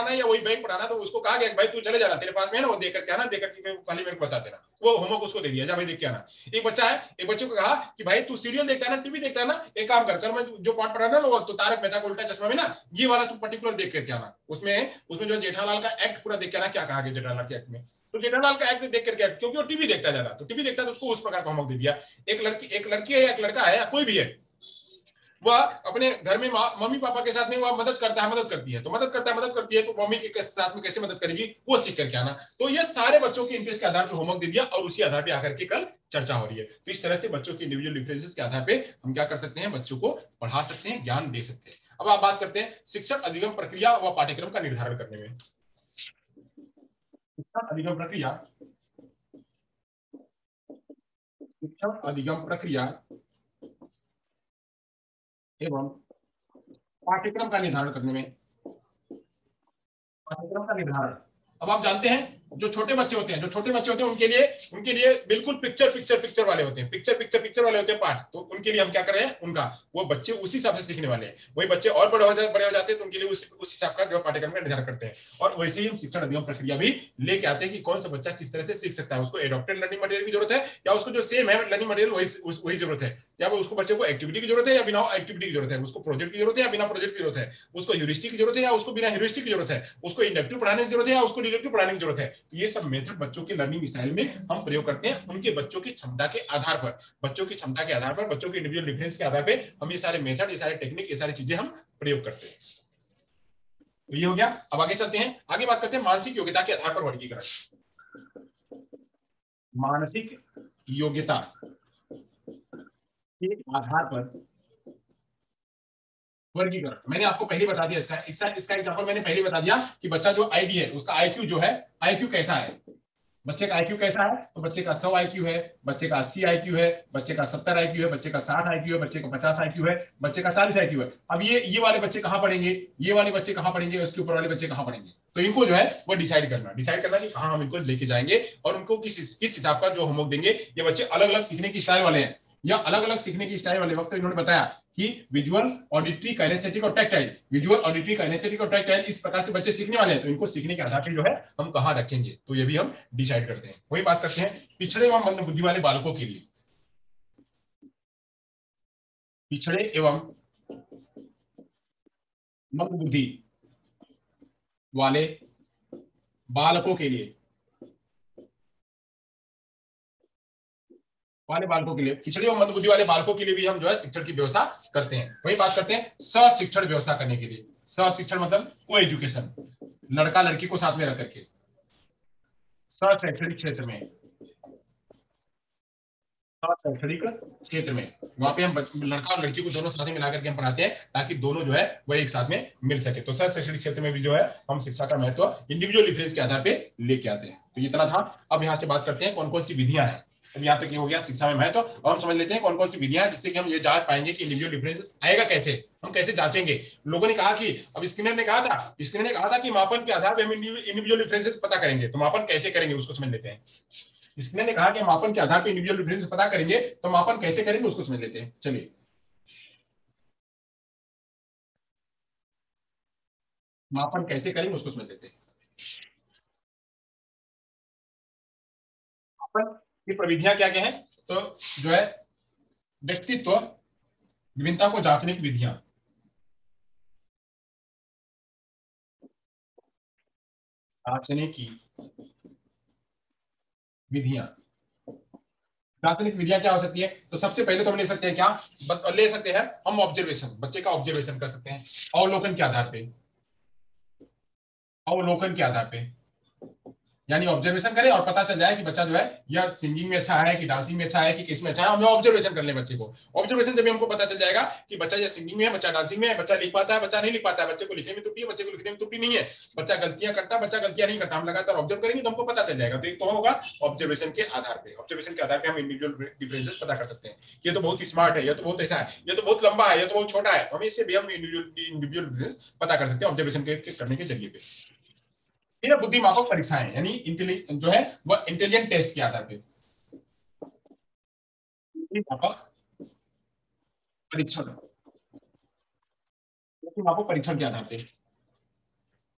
है या वही बैंक पढ़ाना है, तो उसको कहा गया भाई तू चले जाना, तेरे पास में है ना, वो देख करके आना, देख करके खाली मेरे को बता देना। वो होमवर्क उसको दे दिया, जा भाई देख के आना। एक बच्चे को कहा कि भाई तू सीरियल देखता है ना, टीवी देखता है ना, एक काम कर मैं जो पार्ट पढ़ा ना, तो तारक मेहता का उल्टा चश्मा में ना, ये वाला तू पर्टिकुलर देख करके आना। उसमें जो जेठालाल का एक्ट पूरा देख के आना, क्या कहा गया जेठालाल के एक्ट में। तो जेठालाल का एक्ट देख करके, क्योंकि वो टीवी देखता ज्यादा, तो टीवी देखता तो उसको उस प्रकार का होमवर्क दे दिया। एक लड़की है या एक लड़का है या कोई भी है, वह अपने घर में मम्मी पापा के साथ में वह मदद करती है, तो मम्मी के साथ में कैसे मदद करेगी वो सीख करके आना। तो ये सारे बच्चों के इंटरेस्ट के आधार पर होमवर्क दे दिया और उसी आधार पर आकर के कल चर्चा हो रही है। तो इस तरह से बच्चों के इंडिविजुअल डिफरेंसेस के आधार पर हम क्या कर सकते हैं? बच्चों को पढ़ा सकते हैं, ज्ञान दे सकते हैं। अब आप बात करते हैं शिक्षक अधिगम प्रक्रिया व पाठ्यक्रम का निर्धारण करने में। अधिगम प्रक्रिया, शिक्षण अधिगम प्रक्रिया एवं पाठ्यक्रम का निर्धारण करने में, पाठ्यक्रम का निर्धारण। अब आप जानते हैं जो छोटे बच्चे होते हैं, जो छोटे बच्चे होते हैं उनके लिए बिल्कुल पिक्चर पिक्चर पिक्चर वाले होते हैं, पिक्चर पिक्चर पिक्चर वाले होते हैं पाठ। तो उनके लिए हम क्या कर रहे हैं, उनका वो बच्चे उसी हिसाब से सीखने वाले हैं। वही बच्चे और बड़े हो जाते हैं तो उनके लिए उस हिसाब का जो पाठ्यक्रम का निर्धारण करते हैं। और वैसे ही हम शिक्षण अधिगम प्रक्रिया भी लेके आते हैं कि कौन सा बच्चा किस तरह से सीख सकता है, उसको एडॉप्टेड लर्निंग मटेरियल की जरूरत है या उसको जो सेम है लर्निंग मटेरियल वही जरूरत है, या उसको बच्चे को एक्टिविटी की जरूरत है या बिना एक्टिविटी की जरूरत है, उसको प्रोजेक्ट की जरूरत है या बिना प्रोजेक्ट की जरूरत है, उसको ह्यूरिस्टिक की जरूरत है या उसको बिना ह्यूरिस्टिक की जरूरत है, उसको इंडक्टिव पढ़ाने की जरूरत है या उसको डिडक्टिव पढ़ाने की जरूरत है। ये सब मेथड बच्चों के लर्निंग स्टाइल में हम प्रयोग करते हैं, उनके बच्चों की क्षमता के आधार पर, बच्चों की क्षमता के आधार पर, बच्चों के इंडिविजुअल डिफरेंस के आधार पर हम ये सारे मेथड, ये सारे टेक्निक, ये सारी चीजें हम प्रयोग करते हैं। तो ये हो गया। अब आगे चलते हैं, आगे बात करते हैं मानसिक योग्यता के आधार पर वर्गीकरण। मानसिक योग्यता के आधार पर वर्गीकरण मैंने आपको पहले बता दिया, इसका एग्जांपल मैंने पहले बता दिया कि बच्चा जो आईडी है उसका आईक्यू जो है, आईक्यू कैसा है, बच्चे का आईक्यू कैसा है, तो बच्चे का 100 आईक्यू है, बच्चे का 80 आईक्यू है, बच्चे का 70 आईक्यू है, बच्चे का 60 आईक्यू है, बच्चे का 50 आईक्यू है, बच्चे का 40 आईक्यू है। अब ये वाले बच्चे कहां पढ़ेंगे, ये वाले बच्चे कहां पढ़ेंगे, उसके ऊपर वाले बच्चे कहां पढ़ेंगे, तो इनको जो है वो डिसाइड करना कि कहां हम इनको लेके जाएंगे और उनको किस हिसाब का जो होमवर्क देंगे। ये बच्चे अलग अलग सीखने की स्टाइल वाले हैं, या अलग अलग सीखने की स्टाइल वाले वक्त इन्होंने बताया कि विजुअल, ऑडिटरी, काइनेस्थेटिक और टैक्टाइल, विजुअल, ऑडिटरी, काइनेस्थेटिक और टैक्टाइल इस प्रकार से बच्चे सीखने वाले हैं। तो इनको सीखने के आधार पर जो है हम कहाँ रखेंगे, तो ये भी हम डिसाइड करते हैं। वही बात करते हैं पिछड़े एवं मंद बुद्धि वाले बालकों के लिए, पिछड़े एवं मंद बुद्धि वाले बालकों के लिए, पिछड़े एवं मंद बुद्धि वाले बालकों के लिए भी हम जो है शिक्षण की व्यवस्था करते हैं। वही बात करते हैं सशिक्षण व्यवस्था करने के लिए। सशिक्षण मतलब को एजुकेशन, लड़का लड़की को साथ में रख करके शैक्षणिक क्षेत्र में, शैक्षणिक क्षेत्र में वहां पे हम लड़का और लड़की को दोनों साथ में मिला करके हम पढ़ाते हैं ताकि दोनों जो है वो एक साथ में मिल सके। तो शैक्षणिक क्षेत्र में भी जो है हम शिक्षा का महत्व इंडिविजुअल डिफरेंस के आधार पे लेके आते हैं। तो इतना था। अब यहाँ से बात करते हैं कौन कौन सी विधियां हैं। अब यहाँ तक ये हो गया शिक्षा में महत्व। अब हम समझ लेते हैं कौन कौन सी विधियां हैं जिससे कि हम ये जांच पाएंगे कि इंडिविजुअल डिफरेंसेस आएगा कैसे, हम कैसे जांचेंगे। लोगों ने कहा कि अब स्किनर ने कहा था कि मापन के आधार पर हम इंडिविजुअल डिफरेंसेस पता करेंगे। तो मापन कैसे करेंगे उसको समझ लेते हैं। इसने ने कहा कि मापन के आधार पर इंडिविजुअल डिफरेंस पता करेंगे, तो मापन कैसे करेंगे उसको समझ लेते हैं। चलिए, मापन कैसे करेंगे उसको समझ लेते हैं। मापन की प्रविधियां क्या क्या है, तो जो है व्यक्तित्व विभिन्नता को जांचने की विधियां, जांचने की विधियां, जांचने की विधियां क्या हो सकती है। तो सबसे पहले तो हम ले सकते हैं क्या, ले सकते हैं हम ऑब्जर्वेशन, बच्चे का ऑब्जर्वेशन कर सकते हैं अवलोकन के आधार पे, अवलोकन के आधार पे यानी ऑब्जर्वेशन करें और पता चल जाए कि बच्चा जो है या सिंगिंग में अच्छा है कि डांसिंग में अच्छा है कि किस में अच्छा है। हम ऑब्जर्वेशन कर ले बच्चे को। ऑब्जर्वेशन जब हमको पता चल जाएगा कि बच्चा या सिंगिंग में है, बच्चा डांसिंग में है, बच्चा लिख पाता है, बच्चा नहीं लिख पाता है, बच्चे को लिखने में त्रुटि है, बच्चे को लिखने में त्रुटि नहीं है, बच्चा गलतियां करता है, बच्चा गलतियां नहीं करता, हम लगातार ऑब्जर्व करेंगे तो हमको पता चल जाएगा। तो एक तो होगा ऑब्जर्वेशन के आधार पे, ऑब्जर्वेशन के आधार पे हम इंडिविजुअल डिफरेंसेस पता कर सकते हैं। ये तो बहुत स्मार्ट है, ये तो बहुत ऐसा है, ये तो बहुत लंबा है, ये तो बहुत छोटा है, हमें इससे भी हम इंडिविजुअल डिफरेंस पता कर सकते हैं ऑब्जर्वेशन के करने के जरिए पे। फिर बुद्धिमापक परीक्षाएं यानी जो है वह इंटेलिजेंट टेस्ट के आधार पे, बुद्धिमापक परीक्षण, बुद्धिमापक परीक्षण के आधार पे,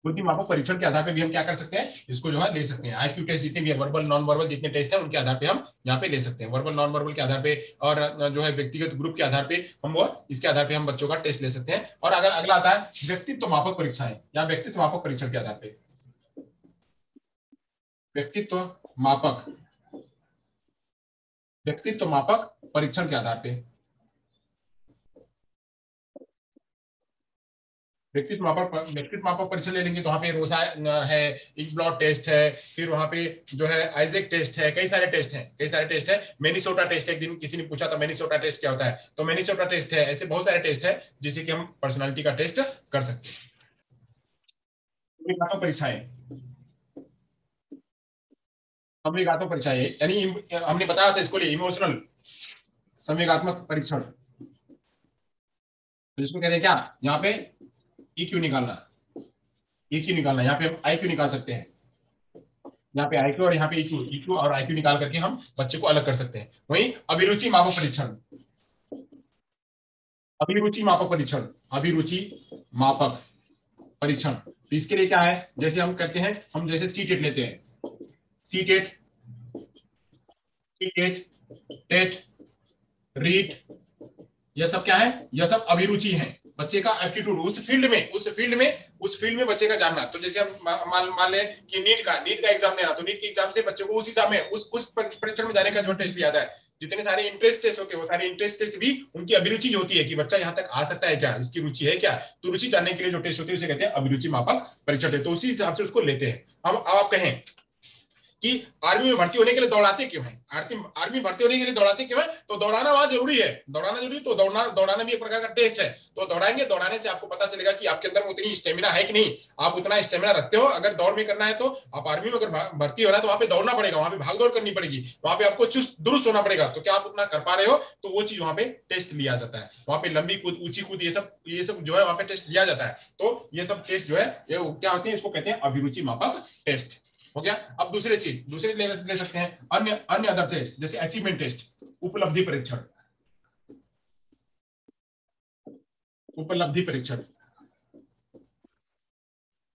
बुद्धिमापक परीक्षण के आधार पे भी हम क्या कर सकते हैं, इसको जो है ले सकते हैं। आईक्यू टेस्ट जितने भी है, वर्बल नॉन वर्बल जितने टेस्ट हैं उनके आधार पे हम यहाँ पे ले सकते हैं, वर्बल नॉन वर्बल के आधार पे और जो है व्यक्तिगत ग्रुप के आधार पे हम वो इसके आधार पे हम बच्चों का टेस्ट ले सकते हैं। और अगर अगला आता है व्यक्तित्व मापक परीक्षाएं या व्यक्तित्व मापक परीक्षण के आधार पे, व्यक्तित्व मापक, व्यक्तित्व मापक परीक्षण के आधार पे, व्यक्तित्व मापक परीक्षण ले लेंगे तो वहाँ पे रोसा है, एक ब्लॉट टेस्ट है, फिर वहाँ पे जो है आइजेक टेस्ट है, कई सारे टेस्ट हैं, कई सारे टेस्ट है। मेनिसोटा टेस्ट है, एक दिन किसी ने पूछा था मेनिसोटा टेस्ट क्या होता है, तो मेनिसोटा टेस्ट है। ऐसे बहुत सारे टेस्ट है जिससे कि हम पर्सनालिटी का टेस्ट कर सकते हैं। परीक्षाएं संवेगात्मक परीक्षा है, यानी हमने बताया था इसको लिए इमोशनल संवेगात्मक परीक्षण, तो इसको कहते हैं क्या, यहाँ पे EQ निकालना, EQ निकालना, यहाँ पे हम IQ निकाल सकते हैं, यहाँ पे IQ और यहाँ पे EQ और IQ निकाल करके हम बच्चे को अलग कर सकते हैं। वहीं अभिरुचि मापक परीक्षण, अभिरुचि मापक परीक्षण, अभिरुचि मापक परीक्षण, तो इसके लिए क्या है, जैसे हम करते हैं, हम जैसे सीटेट लेते हैं, सीटेट, सीटेट, टेट, रीट, यह सब क्या है, यह सब अभिरुचि है, बच्चे का एप्टीट्यूड उस फील्ड में, उस फील्ड में बच्चे का जानना। तो जैसे हम मान लें कि नीट का एग्जाम देना, तो नीट के एग्जाम से बच्चे को उस हिसाब में उस परीक्षण में जाने का जो टेस्ट लिया जाता है, जितने सारे इंटरेस्ट टेस्ट होते हैं, वो सारे इंटरेस्ट टेस्ट भी उनकी अभिरुचि होती है कि बच्चा यहाँ तक आ सकता है क्या, इसकी रुचि है क्या, तो रुचि जानने के लिए जो टेस्ट होती है उसे कहते हैं अभिरुचि मापक परीक्षण, तो उसी हिसाब से उसको लेते हैं। अब आप कहें कि आर्मी में भर्ती होने के लिए दौड़ाते क्यों हैं, आर्मी भर्ती होने के लिए दौड़ाते क्यों हैं, तो दौड़ाना वहां जरूरी है, दौड़ाना जरूरी, तो दौड़ाना भी एक प्रकार का टेस्ट है, तो दौड़ाएंगे, दौड़ाने से आपको पता चलेगा कि आपके अंदर उतनी स्टेमिना है कि नहीं, आप उतना स्टेमिना रखते हो, अगर दौड़ में करना है तो आप आर्मी में अगर भर्ती हो रहा है तो वहां पे दौड़ना पड़ेगा, वहां पे भाग दौड़ करनी पड़ेगी, वहां पे आपको चुस्त दुरुस्त होना पड़ेगा, तो क्या आप उतना कर पा रहे हो, तो वो चीज वहां पे टेस्ट लिया जाता है, वहां पे लंबी कूद, ऊंची कूद, ये सब जो है वहां पे टेस्ट लिया जाता है, तो ये सब टेस्ट जो है ये क्या होती है, इसको कहते हैं अभिरुचि मापक टेस्ट, हो गया। अब दूसरे ले सकते हैं अन्य अन्य अदर टेस्ट, जैसे अचीवमेंट टेस्ट, उपलब्धि परीक्षण, उपलब्धि परीक्षण,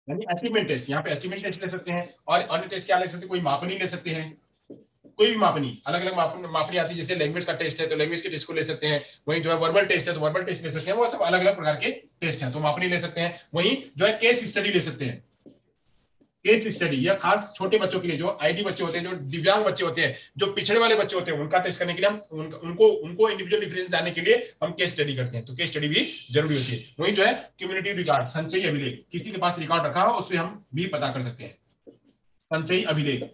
यानी अचीवमेंट टेस्ट, यहाँ पे अचीवमेंट टेस्ट ले सकते हैं, और अन्य टेस्ट क्या ले सकते हैं, कोई मापनी ले सकते हैं, कोई भी मापनी, अलग अलग मापनी आती है, जैसे लैंग्वेज का टेस्ट है तो लैंग्वेज के टेस्ट को ले सकते हैं, वहीं जो है वर्बल टेस्ट है तो वर्बल टेस्ट ले सकते हैं, वो सब अलग अलग प्रकार के टेस्ट हैं, तो मापनी ले सकते हैं, वहीं जो है केस स्टडी ले सकते हैं, केस स्टडी, या खास छोटे बच्चों के लिए, जो आईडी बच्चे होते हैं, जो दिव्यांग बच्चे होते हैं, जो पिछड़े वाले बच्चे होते हैं, उनका टेस्ट करने के लिए हम उनको इंडिविजुअल डिफरेंस जानने के लिए हम केस स्टडी करते हैं, तो केस स्टडी भी जरूरी होती है। वही जो है कम्युनिटी रिकॉर्ड, संचयी अभिलेख, किसी के पास रिकॉर्ड रखा हो उससे हम भी पता कर सकते हैं, संचयी अभिलेख,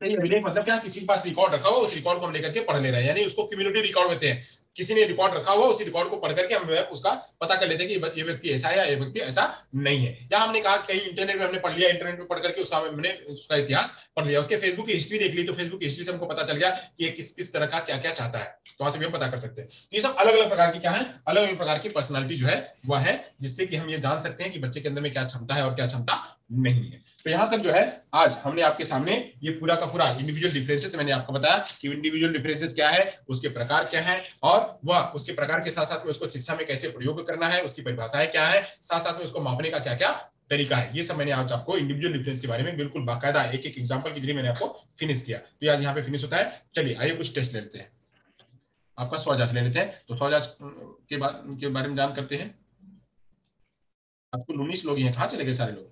सही अभिलेख मतलब क्या, किसी के पास रिकॉर्ड रखा हुआ, उस रिकॉर्ड को हम लेकर के पढ़ ले रहे हैं, यानी उसको कम्युनिटी रिकॉर्ड कहते हैं, किसी ने रिकॉर्ड रखा हुआ, उसी रिकॉर्ड को पढ़ करके हम उसका पता कर लेते हैं कि ये व्यक्ति ऐसा है या ये व्यक्ति ऐसा नहीं है, या हमने कहा कहीं इंटरनेट में हमने पढ़ लिया, इंटरनेट में पढ़ करके उसका हमने उसका इतिहास पढ़ लिया, उसके फेसबुक की हिस्ट्री देख ली, तो फेसबुक की हिस्ट्री से हमको पता चल गया कि ये किस किस तरह का क्या क्या चाहता है, तो वहां से भी हम पता कर सकते हैं। तो ये सब अलग अलग प्रकार की क्या है, अलग अलग प्रकार की पर्सनैलिटी जो है वह है, जिससे कि हम ये जान सकते हैं कि बच्चे के अंदर में क्या क्षमता है और क्या क्षमता नहीं है। तो यहां तक जो है आज हमने आपके सामने ये पूरा का पूरा इंडिविजुअल डिफरेंसेस, मैंने आपको बताया कि इंडिविजुअल डिफरेंसेस क्या है, उसके प्रकार क्या है, और वह उसके प्रकार के साथ साथ में उसको शिक्षा में कैसे प्रयोग करना है, उसकी परिभाषाएं क्या है, साथ साथ में उसको मापने का क्या क्या तरीका है, ये सब मैंने आज आपको इंडिविजुअल डिफरेंस के बारे में बिल्कुल बाकायदा एक एक एग्जांपल के जरिए मैंने आपको फिनिश किया। तो आज यहाँ पे फिनिश होता है। चलिए आइए कुछ टेस्ट ले लेते हैं, आपका स्वजास ले लेते हैं। तो स्वजास के बारे में जान करते हैं। आपको 19 लोग हैं, कहाँ चले गए सारे लोग?